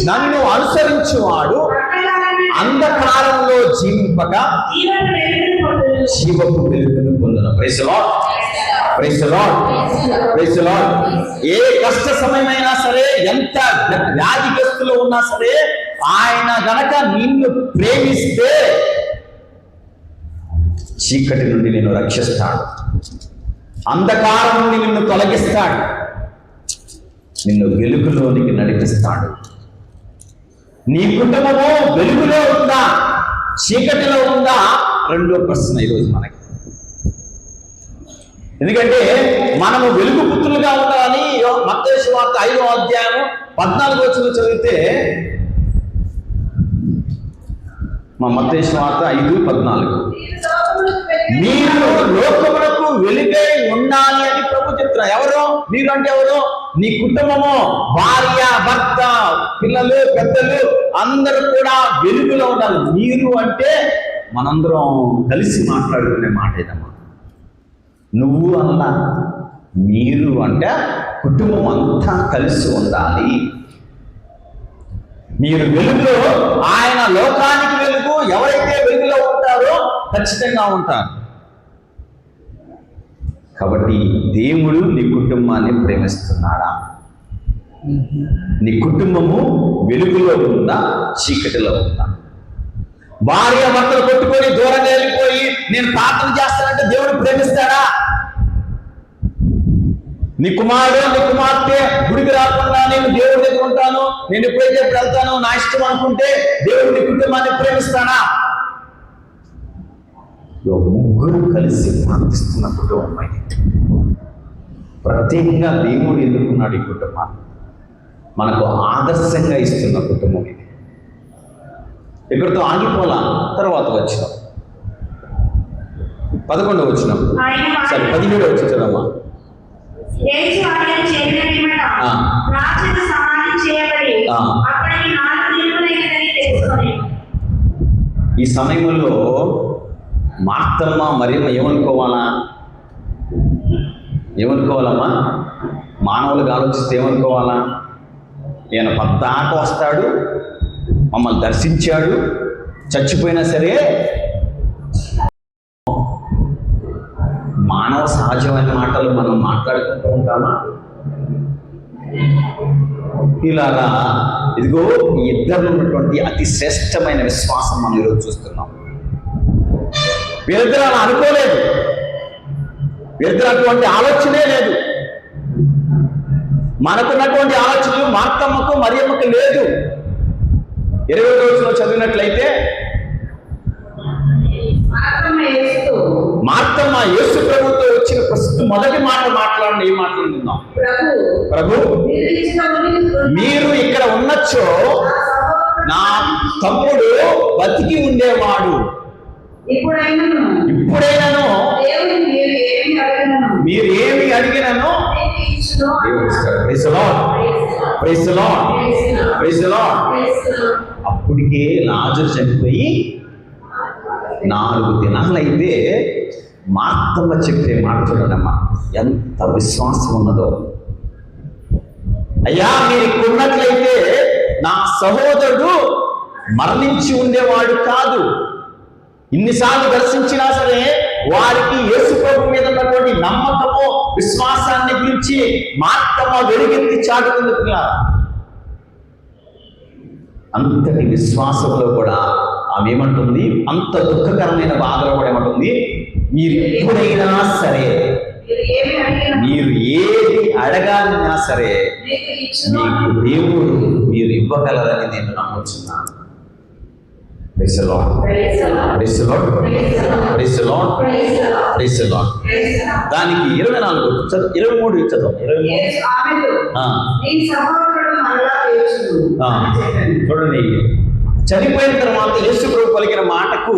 నన్ను అనుసరించువాడు అంధకారంలో జీవింపక జీవపు వెలుగును పొందును. Praise the Lord. Praise the Lord. Praise the Lord. ఏ కష్ట సమయమైనా సరే, ఎంత వ్యాధిగ్రస్తులో ఉన్నా సరే, ఆయన గనక నిన్ను ప్రేమిస్తే చీకటి నుండి నిన్ను రక్షిస్తాడు, అంధకారం నుండి నిన్ను తొలగిస్తాడు, నిన్ను వెలుగులోనికి నడిపిస్తాడు. నీ కుటుంబము వెలుగులో ఉందా, చీకటిలో ఉందా? రెండో ప్రశ్న ఈరోజు మనకి. ఎందుకంటే మనము వెలుగు పుత్రులుగా ఉండాలని మత్తయి సువార్త 5వ అధ్యాయము 14వ వచనం చదివితే, మత్తయి సువార్త 5:14, మీరు లోకమునకు వెలుగై ఉండాలి అని ప్రభు చెప్తున్నారు. ఎవరు మీరు అంటే ఎవరు? నీ కుటుంబము, భార్య, భర్త, పిల్లలు, పెద్దలు అందరూ కూడా వెలుగులో ఉండాలి. మీరు అంటే మనందరం కలిసి మాట్లాడుకునే మాట ఏదమ్మా. నువ్వు అన్నా, మీరు అంటే కుటుంబం అంతా కలిసి ఉండాలి. మీరు వెలుగులో, ఆయన లోకానికి వెలుగు. ఎవరైతే వెలుగులో ఉంటారో ఖచ్చితంగా ఉంటారు. కాబట్టి దేవుడు నీ కుటుంబాన్ని ప్రేమిస్తున్నాడా? నీ కుటుంబము వెలుగులో ఉందా, చీకటిలో ఉందా? భార్య భర్తలు కొట్టుకొని దూరంగా వెళ్ళిపోయి నేను ప్రార్థన చేస్తానంటే దేవుడు ప్రేమిస్తాడా? నీ కుమారుడు, నీ కుమార్తె గుడికి రాకుండా నేను దేవుడి దగ్గర ఉంటాను, నేను ఎప్పుడైతే వెళ్తాను నా ఇష్టం అనుకుంటే దేవుడు నీ కుటుంబాన్ని ప్రేమిస్తాడా? ముగ్గురు కలిసి ప్రార్థిస్తున్న కుటుంబం ఇది. ప్రత్యేకంగా దేవుడు ఎదుర్కొన్నాడు ఈ కుటుంబాన్ని. మనకు ఆదర్శంగా ఇస్తున్న కుటుంబం ఇది. ఇక్కడితో ఆగిపోలా. తర్వాత వచ్చిన 11వ వచనం, సరే 17వ వచనం చదవమ్మా. యేసు ఆయనను చేరిన పిమ్మట రాజుకు సమాధి చేయబడి అక్కడికి 4 దినములైనదని తెలుసుకొనెను. ఈ సమయంలో మార్తమ్మ మరియమ్మ ఏమనుకోవాలమ్మా? మానవులుగా ఆలోచిస్తే ఏమనుకోవాలా? ఈయన పద్దాక వస్తాడు, మమ్మల్ని దర్శించాడు, చచ్చిపోయినా సరే మానవ సహజమైన మాటలు మనం మాట్లాడుకుంటూ ఉంటామా? ఇలాగా ఇదిగో ఈ ఇద్దరు ఉన్నటువంటి అతి శ్రేష్టమైన విశ్వాసం మనం ఈరోజు చూస్తున్నాం. వీరిద్దరు అలా అనుకోలేదు, వీరిద్దరు అటువంటి ఆలోచనే లేదు. మనకున్నటువంటి ఆలోచనలు మార్తమ్మకు మరియమ్మకు లేదు. 20వ రోజులో చదివినట్లయితే మార్తమ్మ యేసు ప్రభుతో వచ్చిన మొదటి మాట మాట్లాడండి. ఏం మాట్లాడుతున్నాం? ప్రభు, మీరు ఇక్కడ ఉన్నచో నా తమ్ముడు బతికి ఉండేవాడు. ఇప్పుడైనాను మీరు ఏమి అడిగినను అప్పటికే లాజరు చనిపోయి 4 దినాలైతే మార్తమ్మ చెప్పే మాట చూడమ్మా, ఎంత విశ్వాసం ఉన్నదో. అయ్యా, మీరు ఇక్కడ ఉన్నట్లయితే నా సహోదరుడు మరణించి ఉండేవాడు కాదు. ఇన్నిసార్లు దర్శించినా సరే వారికి యేసు ప్రభు మీద ఉన్నటువంటి నమ్మకము, విశ్వాసాన్ని గురించి మార్తమ్మ వెలుగెత్తి చాటుకుంటున్నారు. అంతటి విశ్వాసంలో కూడా ఆమె ఏమంటుంది? అంత దుఃఖకరమైన బాధలో కూడా ఏమంటుంది? మీరు ఎప్పుడైనా సరే, మీరు ఏది అడగాలన్నా సరే మీకు దేవుడు మీరు ఇవ్వగలరని నేను నమ్ముతున్నాను. దానికి 23 చదువు. చూడండి, చనిపోయిన తర్వాత యేసు ప్రభు పలికిన మాటకు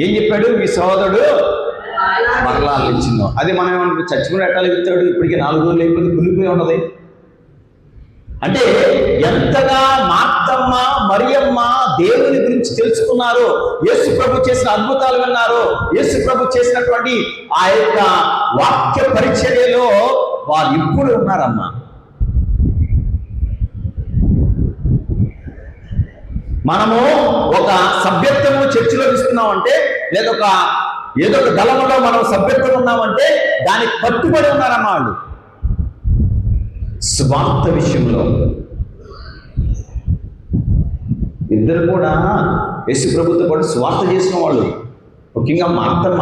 ఏం చెప్పాడు? మీ సహోదరుడు మరలా ఇచ్చిందో. అది మనం ఏమన్నా చచ్చిపోయిన ఎట్టాలు ఇస్తాడు? ఇప్పటికి 4 రోజులు లేకపోతే కులిపోయి ఉన్నది. అంటే ఎంతగా మార్తమ్మ మరియమ్మ దేవుని గురించి తెలుసుకున్నారో, యేసు ప్రభు చేసిన అద్భుతాలు విన్నారో, యేసు ప్రభు చేసినటువంటి ఆ యొక్క వాక్య పరిచర్యలో వారు ఇప్పుడు ఉన్నారమ్మా. మనము ఒక సభ్యత్వము చర్చిలో ఇస్తున్నామంటే, లేదా ఏదో ఒక దళములో మనం సభ్యత్వం ఉన్నామంటే దానికి కట్టుబడి ఉన్నారమ్మా వాళ్ళు. స్వార్థ విషయంలో ఇద్దరు కూడా యేసు ప్రభుతో పాటు స్వార్థ చేసిన వాళ్ళు. ముఖ్యంగా మార్తమ్మ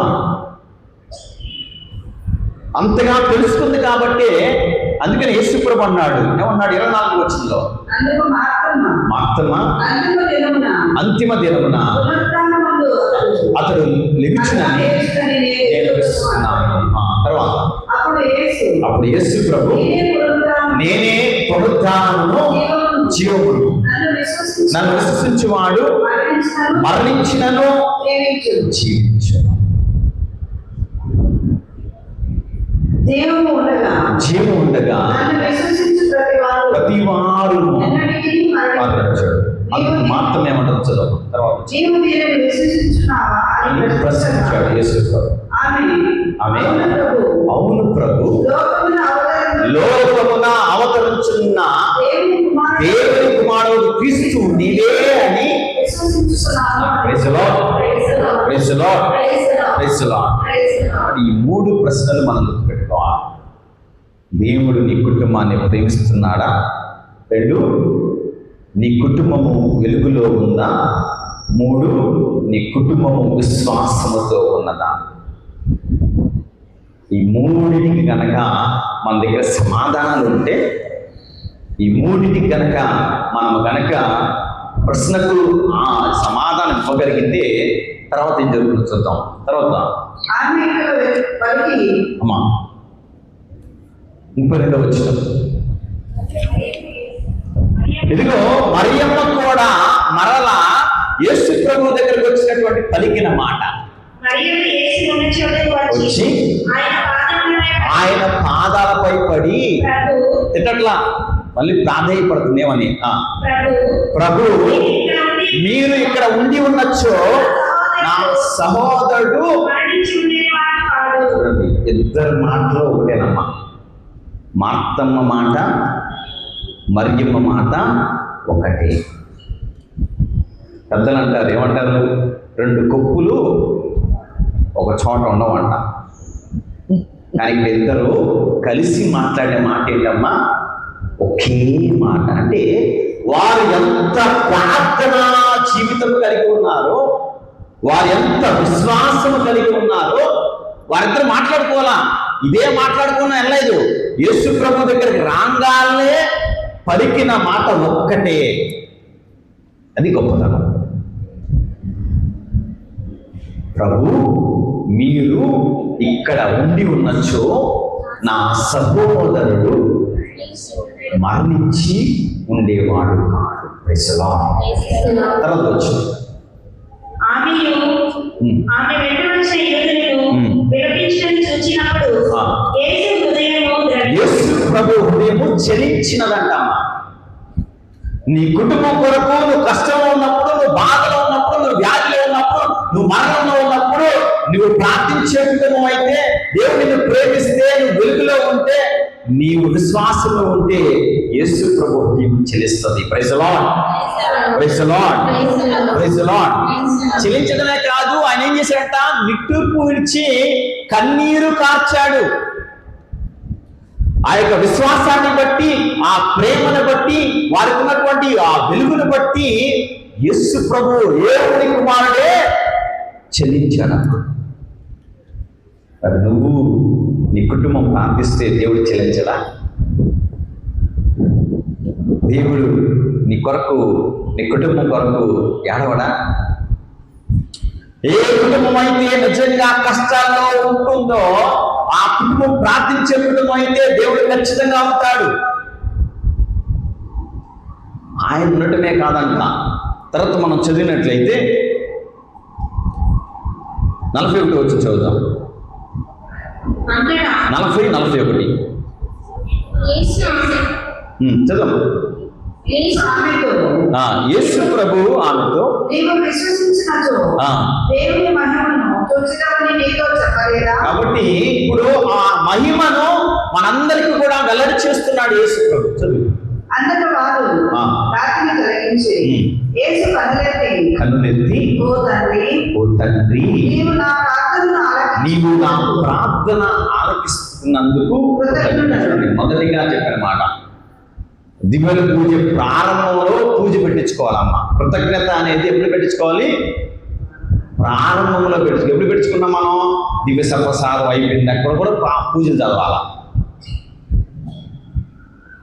అంతగా తెలుసుకుంది కాబట్టి అందుకని యేసు ప్రభు అన్నాడు, ఏమన్నాడు? 24వ వచనంలో, మార్తమ్మ అంతిమ దినమున అతడు లెగిచునని నేను విశ్వసిస్తున్నాను. తర్వాత అప్పుడు యేసు ప్రభు నేనే పునరుద్ధానమును జీవమును. నన్ను విశ్వసించువాడు మరణించినను జీవించును. జీవము ఉండగా ప్రతి వారు మరణించాడు. మాత్రం ఏమంటారు చదువు తర్వాత ప్రశ్నించాడు యేసు ప్రభు. ఆమె అవును ప్రభు, లోకమున అవతరించున్న దేవుని కుమారుడు క్రీస్తు నీవే అని. Praise Lord, praise Lord, praise Lord. ఈ 3 ప్రశ్నలు మనం గుర్తుపెట్టుకోవాలి. దేవుడు నీ కుటుంబాన్ని ప్రేమిస్తున్నాడా? 2, నీ కుటుంబము వెలుగులో ఉందా? 3, నీ కుటుంబము విశ్వాసముతో ఉన్నదా? ఈ 3టికి గనక మన దగ్గర సమాధానాలు ఉంటే, ఈ 3టికి గనక మనం గనక ప్రశ్నకు సమాధానం ఇవ్వగలిగితే తర్వాత ఏం జరుగుతుందో చూద్దాం. తర్వాత అమ్మా 32వ వచనం. ఇదిగో మరియమ్మ కూడా మరలా యేసు ప్రభు దగ్గరకు వచ్చినటువంటి పలికిన మాట, వచ్చి ఆయన పాదాలపై పడి తిట్టట్లా, మళ్ళీ ప్రాధేయపడుతుంది ఏమని, ప్రభు మీరు ఇక్కడ ఉండి ఉండొచ్చో నా సహోదరుడు. ఇద్దరు మాటలో ఒకటేనమ్మా. మార్తమ్మ మాట, మరియమ్మ మాట ఒకటే. పెద్దలు అంటారు, ఏమంటారు, 2 కొప్పులు ఒక చోట ఉండవంట. కానీ ఇక్కడ ఇద్దరు కలిసి మాట్లాడే మాట ఏంటమ్మా? ఒకే మాట. అంటే వారు ఎంత ప్రార్థనా జీవితం కలిగి ఉన్నారో, వారు ఎంత విశ్వాసము కలిగి ఉన్నారో, వారిద్దరు మాట్లాడుకోవాలా. ఇదే మాట్లాడుకున్నా వెళ్ళలేదు. యేసు ప్రభు దగ్గరికి రాగానే పలికిన మాట ఒక్కటే. అది గొప్పతనం. ప్రభు మీరు ఇక్కడ ఉండి ఉన్నచో నా సహోదరుడు మరణించి ఉండేవాడు కాదు. తర్వాత వచ్చి యేసు ప్రభు హృదయము చలించినదంటమ్మా. నీ కుటుంబం కొరకు నువ్వు కష్టంలో ఉన్నప్పుడు, నువ్వు బాధలో ఉన్నప్పుడు, నువ్వు వ్యాధిలో ఉన్నప్పుడు, నువ్వు మరణంలో ఉన్నప్పుడు నువ్వు ప్రార్థించే కుటుంబం అయితే, దేవుడు నిన్ను ప్రేమిస్తే, నువ్వు వెలుగులో ఉంటే, నీవు విశ్వాసంలో ఉంటే యేసు ప్రభు హృదయం చెలిస్తుంది. Praise Lord, praise Lord, praise Lord. చెలించడమే కాదు, ఆయన ఏం చేశాడంట? నిట్టూర్పు విడిచి కన్నీరు కార్చాడు. ఆ యొక్క విశ్వాసాన్ని బట్టి, ఆ ప్రేమను బట్టి, వారికి ఉన్నటువంటి ఆ వెలుగును బట్టి యేసు ప్రభు దేవుని కుమారుడే చెల్లించాడు. మరి నువ్వు నీ కుటుంబం ప్రార్థిస్తే దేవుడు చెల్లించడా? దేవుడు నీ కొరకు, నీ కుటుంబం కొరకు ఏడవడా? ఏ కుటుంబం అయితే నిజంగా కష్టాల్లో ఉంటుందో ఆ కుటుంబం ప్రార్థించే కుటుంబం అయితే దేవుడు ఖచ్చితంగా అవుతాడు. ఆయన ఉండటమే కాదంట. తర్వాత మనం చదివినట్లయితే 41 వచ్చి చదువుదాం. 40-41 చదువు. యేసు ప్రభు ఆమెతో కాబట్టి ఇప్పుడు ఆ మహిమను మనందరికీ కూడా వెల్లడి చేస్తున్నాడు యేసు ప్రభు. చదువు. కన్నులెత్తి ఓ తండ్రి నీవు నా ప్రార్థన ఆలకిస్తున్నందుకు మొదటిగా చెప్పిన మాట. దివ్య పూజ ప్రారంభంలో పూజ పెట్టించుకోవాలమ్మా. కృతజ్ఞత అనేది ఎప్పుడు పెట్టించుకోవాలి? ప్రారంభంలో పెట్టించుకో. ఎప్పుడు పెట్టించుకున్నాం మనం? దివ్య సర్వసారం అయిపోయింది అక్కడ కూడా పూజ చదవాలా.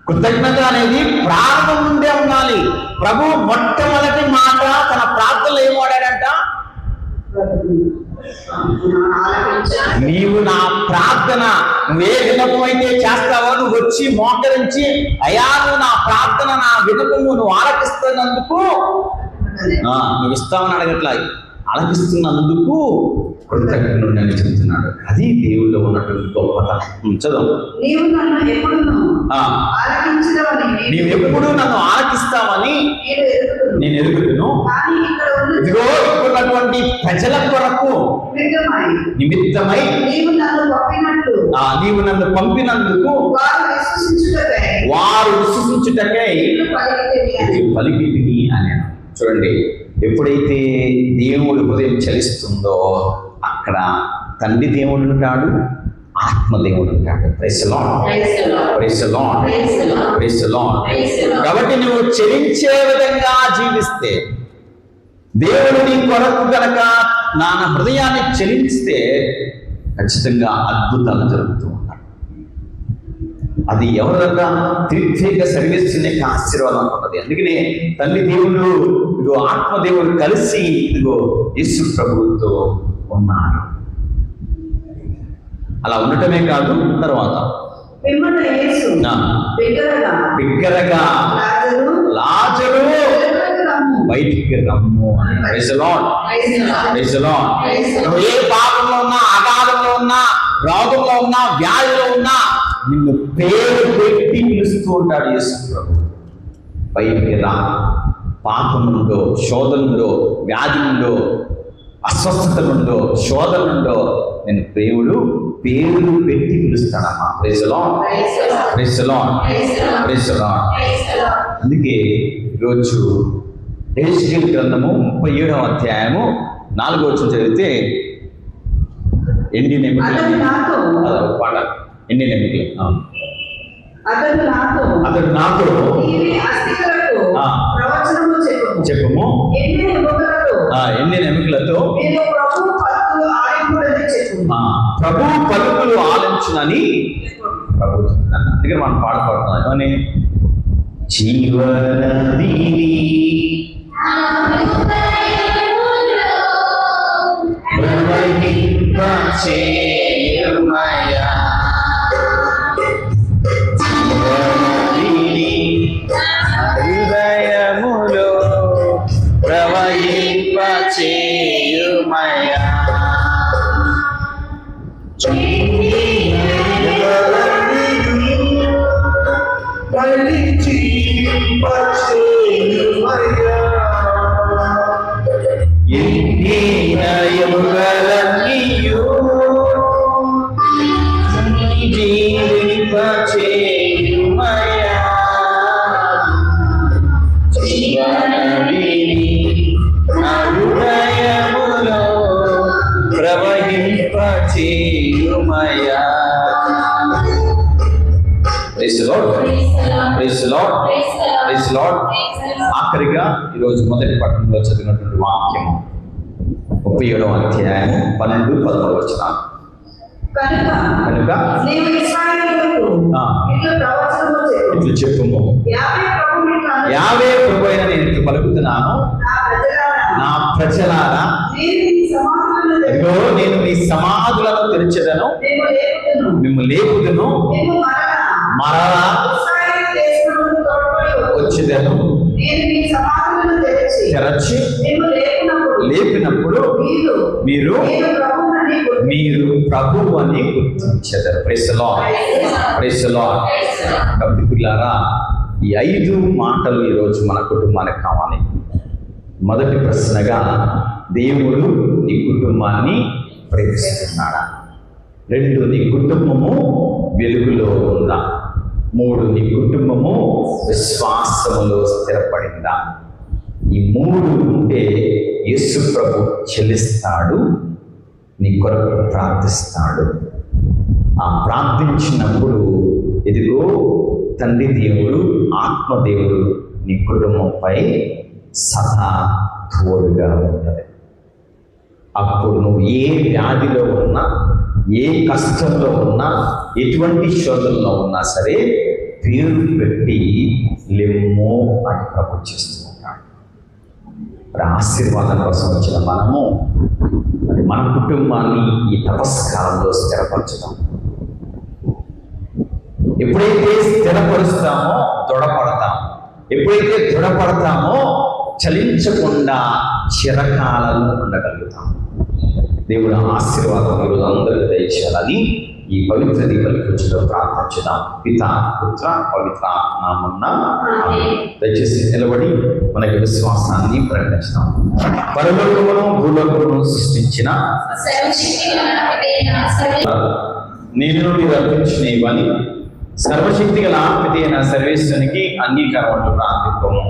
కృతజ్ఞత అనేది ప్రారంభం నుండే ఉండాలి. ప్రభు మొట్టమొదటి మాట తన ప్రార్థనలో ఏం వాడాడంట? నీవు నా ప్రార్థన, నువ్వే విన్నపం అయితే చేస్తావో నువ్వు వచ్చి మోకరించి, అయ్యా నువ్వు నా ప్రార్థన, నా విన్నపము నువ్వు ఆలకిస్తున్నందుకు, నువ్వు ఇస్తావని అడగట్లా, ఆలకిస్తున్నందుకు కృతజ్ఞుడు అని చెప్తున్నాడు. అది దేవుల్లో ఉన్నటువంటి గొప్పతనం. చదువు. నీవు ఎప్పుడు నన్ను ఆలకిస్తావని నేను ఎరుగుతును. ఇదిగో ఇప్పుడున్నటువంటి ప్రజల కొరకు నిమిత్తమై నీవు నన్ను పంపినందుకు వారు విశ్వసించుటకై పలికితిని అని. చూడండి, ఎప్పుడైతే దేవుడు హృదయం చలిస్తుందో అక్కడ తండ్రి దేవుడు ఉంటాడు, ఆత్మదేవుడు ఉంటాడు. Praise the Lord, praise the Lord, praise the Lord. కాబట్టి నువ్వు చెలించే విధంగా జీవిస్తే, దేవుడు నీ కొరకు కనుక నా హృదయాన్ని చెలించితే ఖచ్చితంగా అద్భుతాలు జరుగుతూ ఉంటాయి. అది ఎవరన్నా త్రిత్వేక సర్వీస్ యొక్క ఆశీర్వాదం ఉంటుంది. అందుకనే తల్లి దేవుడు ఇదిగో ఆత్మదేవుడు కలిసి ఇదిగో యేసు ప్రభువుతో ఉన్నారు. అలా ఉండటమే కాదు, తర్వాత బిగ్గరగా లాజరు బయటికి రమ్ము అని. Praise the Lord, praise the Lord. నువ్వు ఏ పాపంలో ఉన్నా, అగాధంలో ఉన్నా, రోగంలో ఉన్నా, వ్యాధిలో ఉన్నా, నిన్ను పేరు పెట్టి పిలుస్తూ ఉంటాడు యేసు ప్రభు. బయటికి రా. పాపం నుండో, శోధన నుండో, వ్యాధి నుండో, అస్వస్థత నుండో, శోధన నుండో నేను దేవుడు పేరు పెట్టి పిలుస్తాడమ్మా. Praise the Lord, praise the Lord, praise the Lord. అందుకే ఈరోజు ఎహెజ్కేలు గ్రంథము 37వ అధ్యాయము 4వ వచనం చదివితే ఎండిన ఎముకలు పాట. ఎండిన ఎముకలు అతడు నాతో చెప్పము, ఎండిన ఎముకలతో ప్రభు పలుకులు ఆలించునని ప్రభు చెప్తున్నాను. అందుకే మనం పాడుతున్నాం ఏమని, జీవనది ప్రవహింపచేయుమయా, హృదయములో ప్రవహింపచేయుమయా, ఆఖరిగా ఈరోజు మొదటి పట్టణంలో చదివినటువంటి వాక్యం 37వ అధ్యాయం 12-13 వచనాలు. కనుక ఇట్లు చెప్పుము, యావే ప్రభు అయిన నేను ఇట్లు పలుకుతున్నాను, నా ప్రజలారా, ఇదిగో నేను మీ సమాధులను తెరిచెదను, మిమ్ము లేపుదును, మరలా వచ్చేదను, తెరచి లేపినప్పుడు మీరు ప్రభువు అని గుర్తించెదరు. Praise the Lord, praise the Lord. కాబట్టి పిల్లారా, ఈ 5 మాటలు ఈరోజు మన కుటుంబానికి కావాలి. మొదటి ప్రశ్నగా, దేవుడు నీ కుటుంబాన్ని ప్రేమిస్తున్నాడా? 2, నీ కుటుంబము వెలుగులో ఉందా? 3, నీ కుటుంబము విశ్వాసములో స్థిరపడిందా? ఈ 3 ఉంటే యేసు ప్రభు చెల్లిస్తాడు, నీ కొరకు ప్రార్థిస్తాడు. ఆ ప్రార్థించినప్పుడు ఇదిగో తండ్రి దేవుడు, ఆత్మదేవుడు నీ కుటుంబంపై సదా తోడుగా ఉంటుంది. అప్పుడు నువ్వు ఏ వ్యాధిలో ఉన్నా, ఏ కష్టంలో ఉన్నా, ఎటువంటి శోధనలో ఉన్నా సరే పేరు పెట్టి లెమ్మో అని ప్రభు చేస్తూ ఉంటాడు. ఆశీర్వాదం కోసం వచ్చిన మనము మన కుటుంబాన్ని ఈ తపస్కాలంలో స్థిరపరచుదాం. ఎప్పుడైతే స్థిరపరుస్తామో దృఢపడతాం. ఎప్పుడైతే దృఢపడతామో చలించకుండా చిరకాలంలో ఉండగలుగుతాం. దేవుడు ఆశీర్వాదం ఈరోజు అందరికీ దయచేయాలని ఈ పవిత్ర దీపలిలో ప్రార్థించుదాం. పితా పుత్ర పవిత్ర నామమున ఆమేన్. దయచేసి నిలబడి మనకి విశ్వాసాన్ని ప్రకటిస్తాం. పరలోకమును భూలోకమును సృష్టించిన నేను మీరు అర్పించిన ఇవని సర్వశక్తి గల పిత అయిన సర్వేశ్వరునికి అంగీకారం ప్రార్థింపము.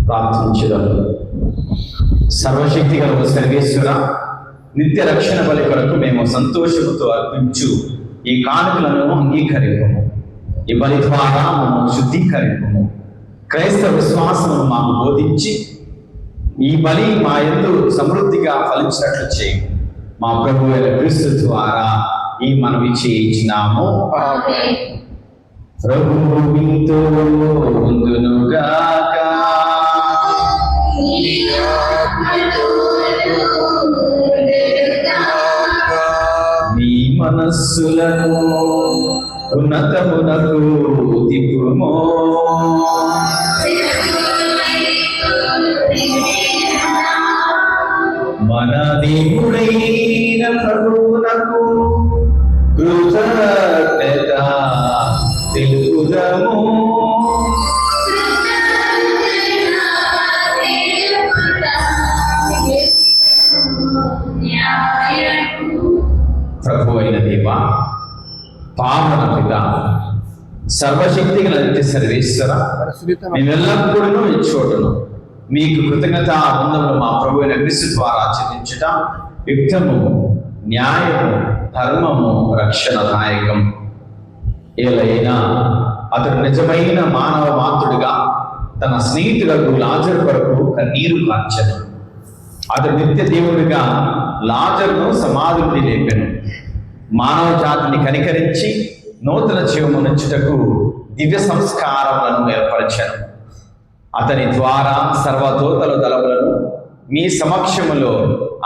ప్రార్థించుదాం. సర్వశక్తి గల సర్వేశ్వర, నిత్య రక్షణ బలి కొరకు మేము సంతోషముతో అర్పించు ఈ కానుకలను అంగీకరింపము. ఈ బలి ద్వారా మమ్మల్ని శుద్ధీకరింపము. క్రైస్తవ విశ్వాసమును మాకు బోధించి ఈ బలి మా యందు సమృద్ధిగా ఫలించినట్లు చేయి. మా ప్రభు అయిన క్రీస్తు ద్వారా ఈ మనవి చేయించినాము. ప్రభువు మీతో ఉండునుగాక. మీ మనస్సులను ఉన్నతమునకు తిప్పుము. మన దేవుడైన ప్రభువునకు కృతజ్ఞత తెలుపుదము. ప్రభు అయిన దేవ, పావన పిత, సర్వశక్తి గల నిత్య సర్వేశ్వర, మేమెల్లప్పుడూ ఇచ్చోటను మీకు కృతజ్ఞత ఆనందములు మా ప్రభు అయిన క్రీస్తు ద్వారా చెల్లించుట యుక్తము, న్యాయము, ధర్మము, రక్షణ నాయకం. ఏలైనా అతడు నిజమైన మానవ మాతృడిగా తన స్నేహితులకు లాజరు కొరకు కన్నీరు కార్చెను. అతడు నిత్య దేవుడిగా లాజరును సమాధి నుండి లేపెను. మానవ జాతిని కనికరించి నూతన జీవమునిచ్చుటకు దివ్య సంస్కారములను ఏర్పరచాను. అతని ద్వారా సర్వదూతల దళములను మీ సమక్షములో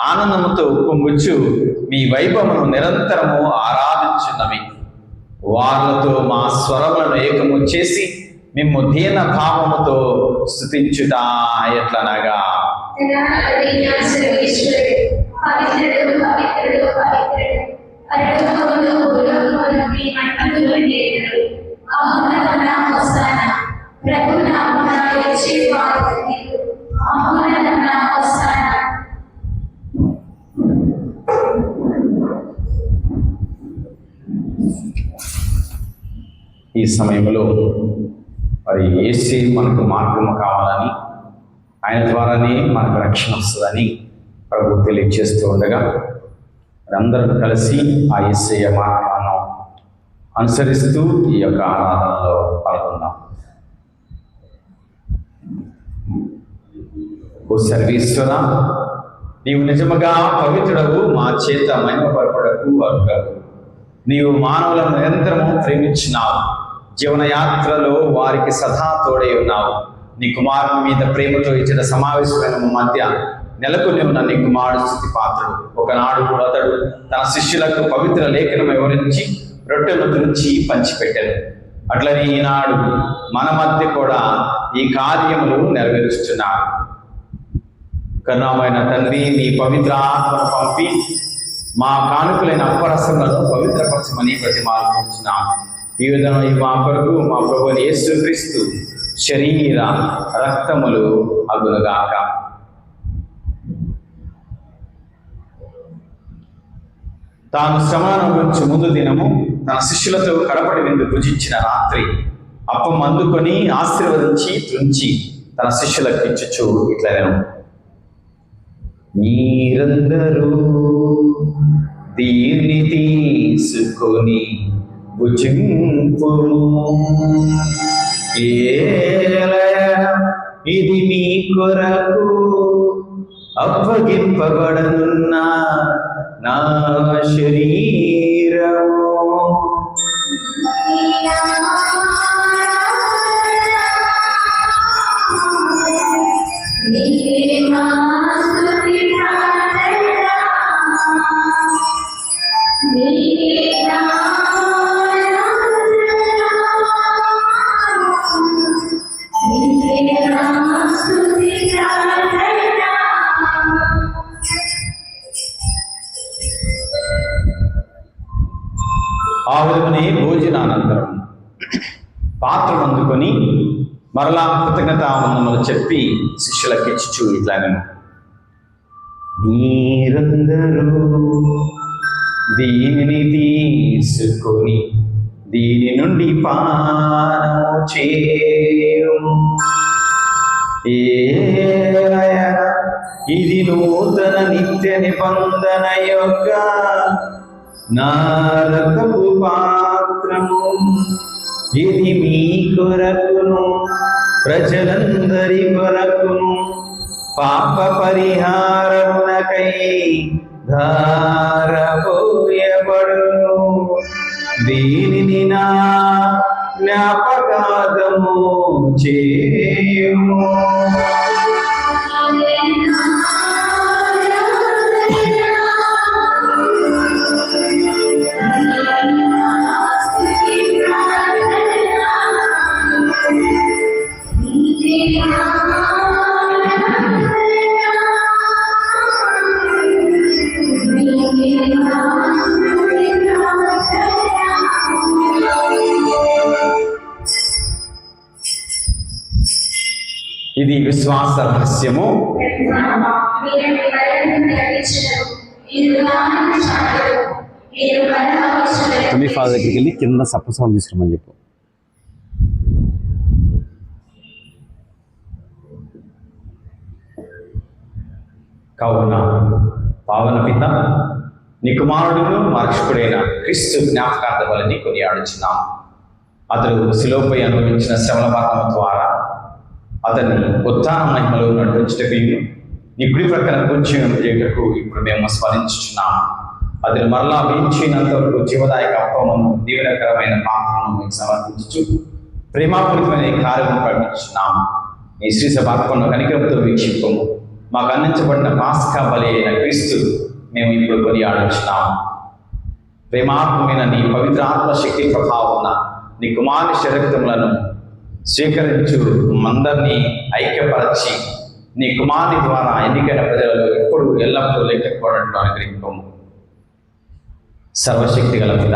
ఆనందముతో పొంగుచు మీ వైభవమును నిరంతరము ఆరాధించున్నవి. వారులతో మా స్వరములను ఏకము చేసి మేము దీన భావముతో స్తుతించుట ఎట్లనగా, ఈ సమయంలో మరి యేసే మనకు మార్గము కావాలని, ఆయన ద్వారానే మనకు రక్షణ వస్తుందని ప్రభు తెలియజేస్తూ ఉండగా అందరూ కలిసి ఆ యేసయ్య మార్గాన్ని అనుసరిస్తూ ఈ యొక్క ఆరాధనలో పాల్గొందాం. ఓ సర్వేశ్వర, నీవు నిజముగా పవిత్రుడవు, మా చేత మహిమపరపడకు అర్హుడవు. నీవు మానవులను నిరంతరము ప్రేమించినావు. జీవనయాత్రలో వారికి సదా తోడై ఉన్నావు. నీ కుమారుని మీద ప్రేమతో ఇచ్చిన సమావేశమైన మధ్య నెలకొని ఉన్న నీ కుమారుడు స్తుతి పాత్రుడు. ఒకనాడు అతడు తన శిష్యులకు పవిత్ర లేఖనం వివరించి రొట్టెను తురించి పంచిపెట్టాడు. అట్లనే ఈనాడు మన మధ్య కూడా ఈ కార్యములు నెరవేరుస్తున్నాడు. కరుణామైన తండ్రి, నీ పవిత్ర ఆత్మను పంపి మా కానుకలైన అప్పరసములను పవిత్రపరచమని ప్రతిమాలుకుంటున్నాము. ఈ విధంగా మా కొరకు మా ప్రభువు యేసుక్రీస్తు శరీర రక్తములు అగునుగాక. తాను శ్రమను గురించి ముందు దినము తన శిష్యులతో కడపడి విందు భుజించిన రాత్రి అప్పం అందుకొని ఆశీర్వదించి త్రుంచి తన శిష్యులకు ఇచ్చుచు ఇట్లనెను, మీరందరూ దీన్ని తీసుకొని భుజింపుము. ఇది మీ కొరకు అప్పగింపబడనున్న నా శరీరము. ఆ విధమనే భోజనానంతరం పాత్రను అందుకొని మరలా కృతజ్ఞతావందనములు చెప్పి శిష్యులకు ఇచ్చుచు ఇట్లా నేను, మీరందరూ దీనిని తీసుకొని దీని నుండి పానము చేయుము. ఏలయన ఇది నూతన నిత్య నిబంధన యొక్క నా రక్తపు పాత్రము. ఇది మీ కొరకును ప్రజలందరి కొరకును పాప పరిహారమునకై ధారపోయబడును. దీనిని నా జ్ఞాపకార్థము చేయుము. ఇది విశ్వాస రహస్యము. మీ ఫాదర్ దగ్గరికి వెళ్ళి కింద సప్పసం తీసుకురమని చెప్పు. కావున పావన పిత నీ కుమారుడును మార్క్షకుడైన క్రీస్తు జ్ఞాపకార్థ వలని కొనియాడుచున్నాం. అతడు శిలువపై అనుభవించిన శ్రమల భాగం ద్వారా అతన్ని ఉత్థాన మహిమలో నడిపించటకు నీ కుడి ప్రక్కన కూర్చొని చేయటకు ఇప్పుడు మేము స్మరించుచున్నాం. అతను మరలా వేయించినంత వరకు జీవదాయక అప్పమును దీవెనకరమైన పాత్రను మీకు సమర్పించు ప్రేమాపూరితమైన ఈ కార్యము ప్రకటించున్నాం. ఈ శ్రీ సభాత్మను కనికరంతో వీక్షింపము. మాకు అందించబడిన పాస్కా బలి అయిన క్రీస్తు మేము ఇప్పుడు కొనియాడుచున్నాము. ప్రేమాత్మైన నీ పవిత్రాత్మ శక్తి ప్రభావం నీ కుమారుని శరీరములను స్వీకరించు మందరినీ ఐక్యపరచి నీ కుమారుని ద్వారా ఎన్నికైన ప్రజలలో ఎప్పుడు ఎల్లప్పుడూ లెక్కపడటం అనుగ్రహింపము. సర్వశక్తి గల పిత,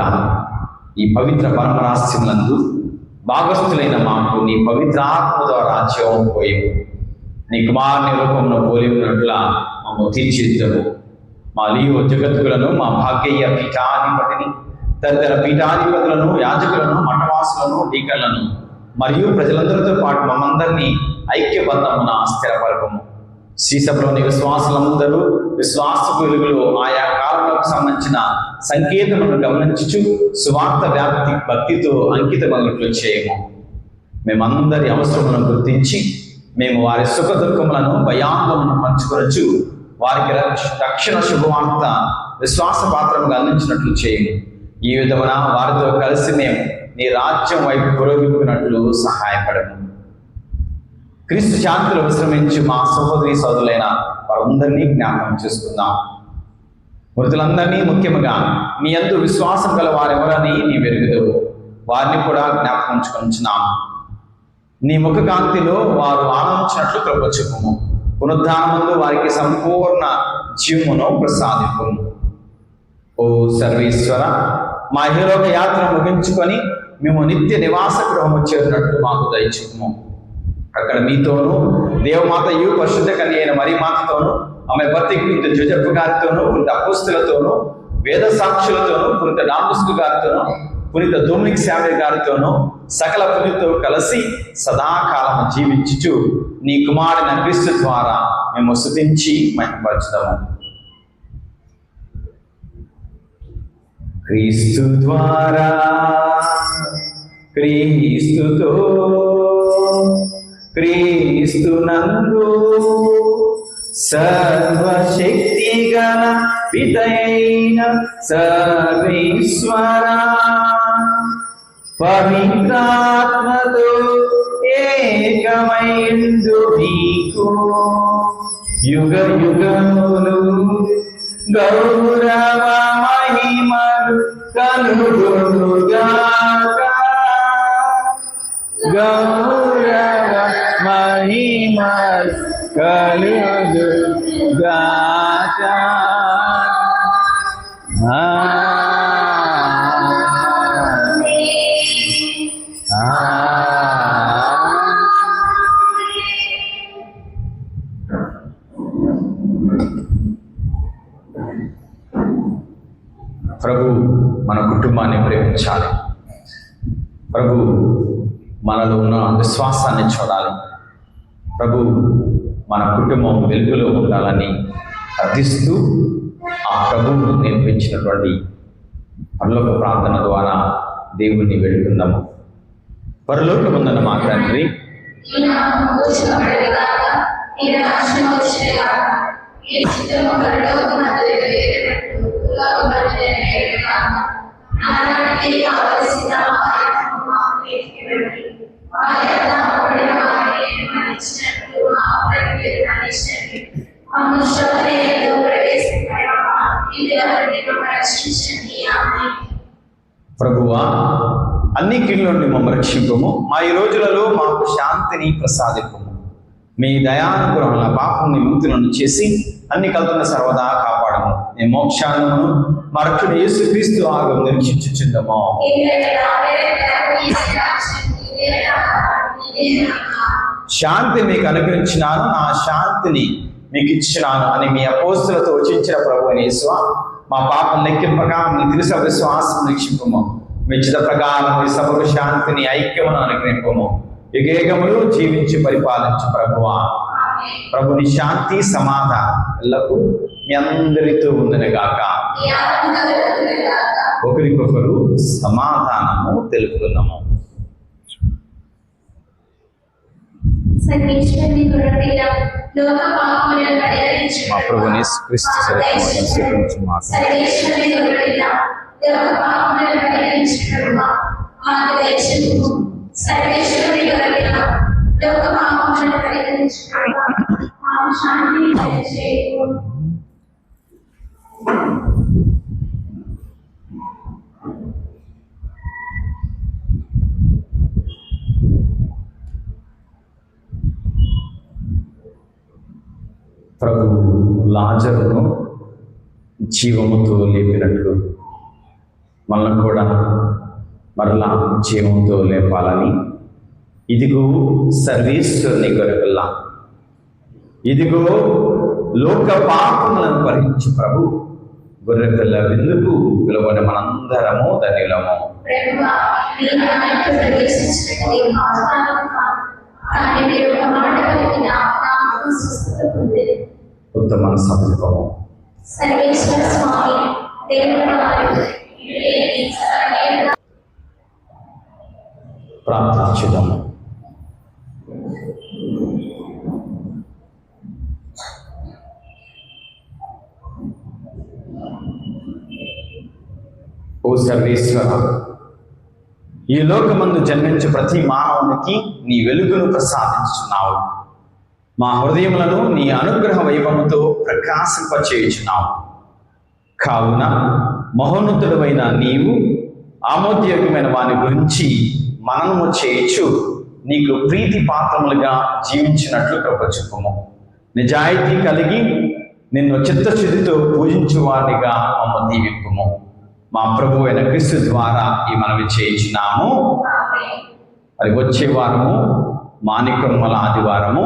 ఈ పవిత్ర పరమరాస్యములందు భాగస్థులైన మాకు నీ పవిత్రాత్మ ద్వారా జీవం పోయి నీ కుమారుని రూపంలో పోలి ఉన్నట్లా మమ్మల్ని తీర్చిదిద్దము. మా లియో జగత్తులను, మా భాగ్యయ్య పీఠాధిపతిని, తదితర పీఠాధిపతులను, యాజకులను, మఠవాసులను, డీకన్లను మరియు ప్రజలందరితో పాటు మమ్మందరినీ ఐక్యబంధమున స్థిరపరపము. శ్రీసభలోని విశ్వాసులందరూ విశ్వాస వెలుగులో ఆయా కాలంలోకి సంబంధించిన సంకేతములను గమనించుచు సువార్త వ్యాప్తి భక్తితో అంకితమగినట్లు చేయము. మేమందరి అవసరములను గుర్తించి మేము వారి సుఖ దుఃఖములను భయాందోళనను పంచుకొనొచ్చు వారికి రక్షణ శుభవార్త విశ్వాస పాత్రముగా అందించినట్లు చేయము. ఈ విధమున వారితో కలిసి మేము నీ రాజ్యం వైపు పురోగమించినట్లు సహాయపడము. క్రీస్తు శాంతిలో విశ్రమించి మా సహోదరి సోదరులైన వారందరినీ జ్ఞాపకం చేసుకుందాం. మృతులందరినీ ముఖ్యంగా నీ యందు విశ్వాసం గల వారెవరని నీ వెరుగుదవు వారిని కూడా జ్ఞాపకం ఉంచుకుంటున్నాం. నీ ముఖ కాంతిలో వారు ఆనందించినట్లు కృపచూపుము. పునరుద్ధానమందు వారికి సంపూర్ణ జీవమును ప్రసాదింపుము. ఓ సర్వేశ్వర, మా ఇహలోక యాత్ర ముగించుకొని మేము నిత్య నివాస గృహము చేరినట్లు మాకు దయచూపుము. అక్కడ మీతోనూ దేవమాతయు పరిశుద్ధ కన్య అయిన మరి మాతతోనూ ఆమె భర్త పునిత జోజప్ప గారితోనూ పునిత అపోస్తలతోనూ వేద సాక్షులతోనూ పునిత డాంబుస్కు గారితోనూ పునిత డొమినిక్ శామ్యూల్ గారితోనూ సకల పునితో కలిసి సదాకాలము జీవించుచు నీ కుమారుని క్రీస్తు ద్వారా మేము స్తుతించి మహిమపరచుదాము. క్రీస్తు ద్వారా క్రీస్తుతో క్రీస్తునందు సర్వశక్తి గల పితయైన సర్వేశ్వర పవిత్రాత్మతో ఏకమైందు నీకు యుగ యుగములు గౌరవ మహిమలు కలుగునుగాక. గౌరవ మహిమలు కలుగునుగాక. ప్రభు మన కుటుంబాన్ని ప్రేమించాలి. ప్రభు మనలో ఉన్న విశ్వాసాన్ని చూడాలి. ప్రభు మన కుటుంబం వెలుగులో ఉండాలని అర్థిస్తూ ఆ ప్రభువు నేర్పించినటువంటి పరలోక ప్రార్థన ద్వారా దేవుణ్ణి వేడుకుందాము. పరలోకమందున్న మా తండ్రి, ప్రభువా అన్ని కీళ్ళ నుండి మమ్మల్ని రక్షింపము. మా ఈ రోజులలో మాకు శాంతిని ప్రసాదింపము. మీ దయానుగ్రహముల పాపం విముక్తులను చేసి అన్ని కలుతున్న సర్వదా కాపాడము. నీ మోక్షాలను మా రక్షకుడు యేసుక్రీస్తు ఆగం నిరీక్షించుచుందము. శాంతి మీకు అనుగ్రహించినాను, నా శాంతిని మీకు ఇచ్చినాను అని మీ అపోస్తులతో వచించిన ప్రభు యేసువా, మా పాపం లెక్కింపగా మీ తిరుస విశ్వాసం రక్షింపము. మీ చిత్త ప్రకారం మీ సభకు శాంతిని ఐక్యమును అనుగ్రహింపము. యుగేగములు జీవించి పరిపాలించు ప్రభువా. ప్రభుని శాంతి సమాధానం ఎల్లప్పుడూ మీ అందరితో ఉందనగాక. ఒకరికొకరు సమాధానము తెలుపుకుందాము. మా ప్రభుని క్రీస్తు ప్రభు లాజరును జీవముతో లేపినట్లు మనల్ని కూడా మరలా జీవంతో లేపాలని, ఇదిగో సర్వేశ్వరుని గొర్రెపిల్ల, ఇదిగో లోక పాపములను భరించు ప్రభు గొర్రెపిల్ల విందుకు పిలువని మనందరము ధన్యులము. ఉత్తమ సంకల్పము. ప్రార్థించుదాము. ఓ సర్వేశ్వర, ఈ లోకమందు జన్మించే ప్రతి మానవునికి నీ వెలుగును ప్రసాదించున్నావు. మా హృదయములను నీ అనుగ్రహ వైభవముతో ప్రకాశింపచేయుచున్నావు. కావున మహోన్నతుడమైన నీవు ఆమోదయోగ్యమైన వాని గురించి మననము చేయుచు నీకు ప్రీతి పాత్రములుగా జీవించినట్లు కృప చూపుము. నిజాయితీ కలిగి నిన్ను చిత్తశుద్ధితో పూజించు వారిగా మమ్మ దీవింపుము. మా ప్రభు అయిన క్రీస్తు ద్వారా ఈ మనవి చేయించున్నాము. మరి వచ్చే వారము మాణిక్యముల ఆదివారము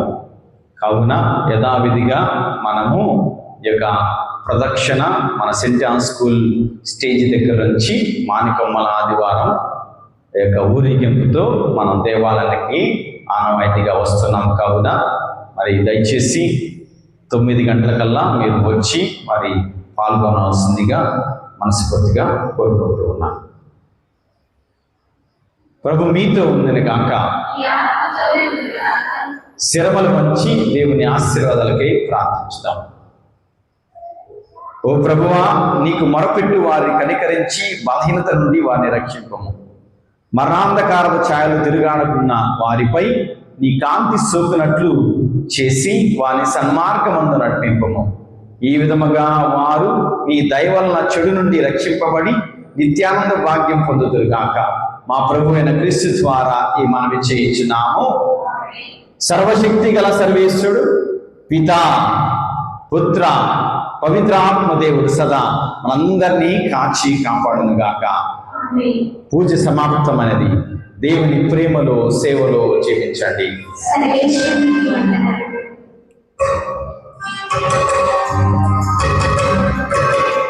కావున యథావిధిగా మనము ఈ యొక్క ప్రదక్షిణ మన సెయింట్ జాన్ స్కూల్ స్టేజ్ దగ్గర నుంచి మాణిక్యముల ఆదివారం ఈ యొక్క ఊరేగింపుతో మనం దేవాలయానికి ఆనవాయితీగా వస్తున్నాం. కావున మరి దయచేసి 9 గంటలకల్లా మీరు వచ్చి మరి పాల్గొనవలసిందిగా మనస్ఫూర్తిగా కోరుకుంటూ ఉన్నాను. ప్రభు మీతో ఉందని గాక. శిరమలు వంచి దేవుని ఆశీర్వాదాలకై ప్రార్థించుదాం. ఓ ప్రభువా, నీకు మొరపెట్టు వారిని కనికరించి బలహీనత నుండి వారిని రక్షింపము. మరణాంధకారపు ఛాయలు తిరుగాడుకున్న వారిపై నీ కాంతి సోకునట్లు చేసి వారిని సన్మార్గమందు నడిపింపము. ఈ విధముగా వారు నీ దయ వలన చెడు నుండి రక్షింపబడి నిత్యానంద భాగ్యం పొందుదురుగాక. మా ప్రభు అయిన క్రీస్తు ద్వారా ఈ మనవి చేయించున్నాము. సర్వశక్తి గల సర్వేశ్వరుడు పితా, పుత్ర, పవిత్రాత్మ దేవుడు సదా మనందరినీ కాచి కాపాడునుగాక. పూజ సమాప్తమైనది. దేవుని ప్రేమలో సేవలో జీవించండి. సర్వేశ్వరునికి వందనాలు.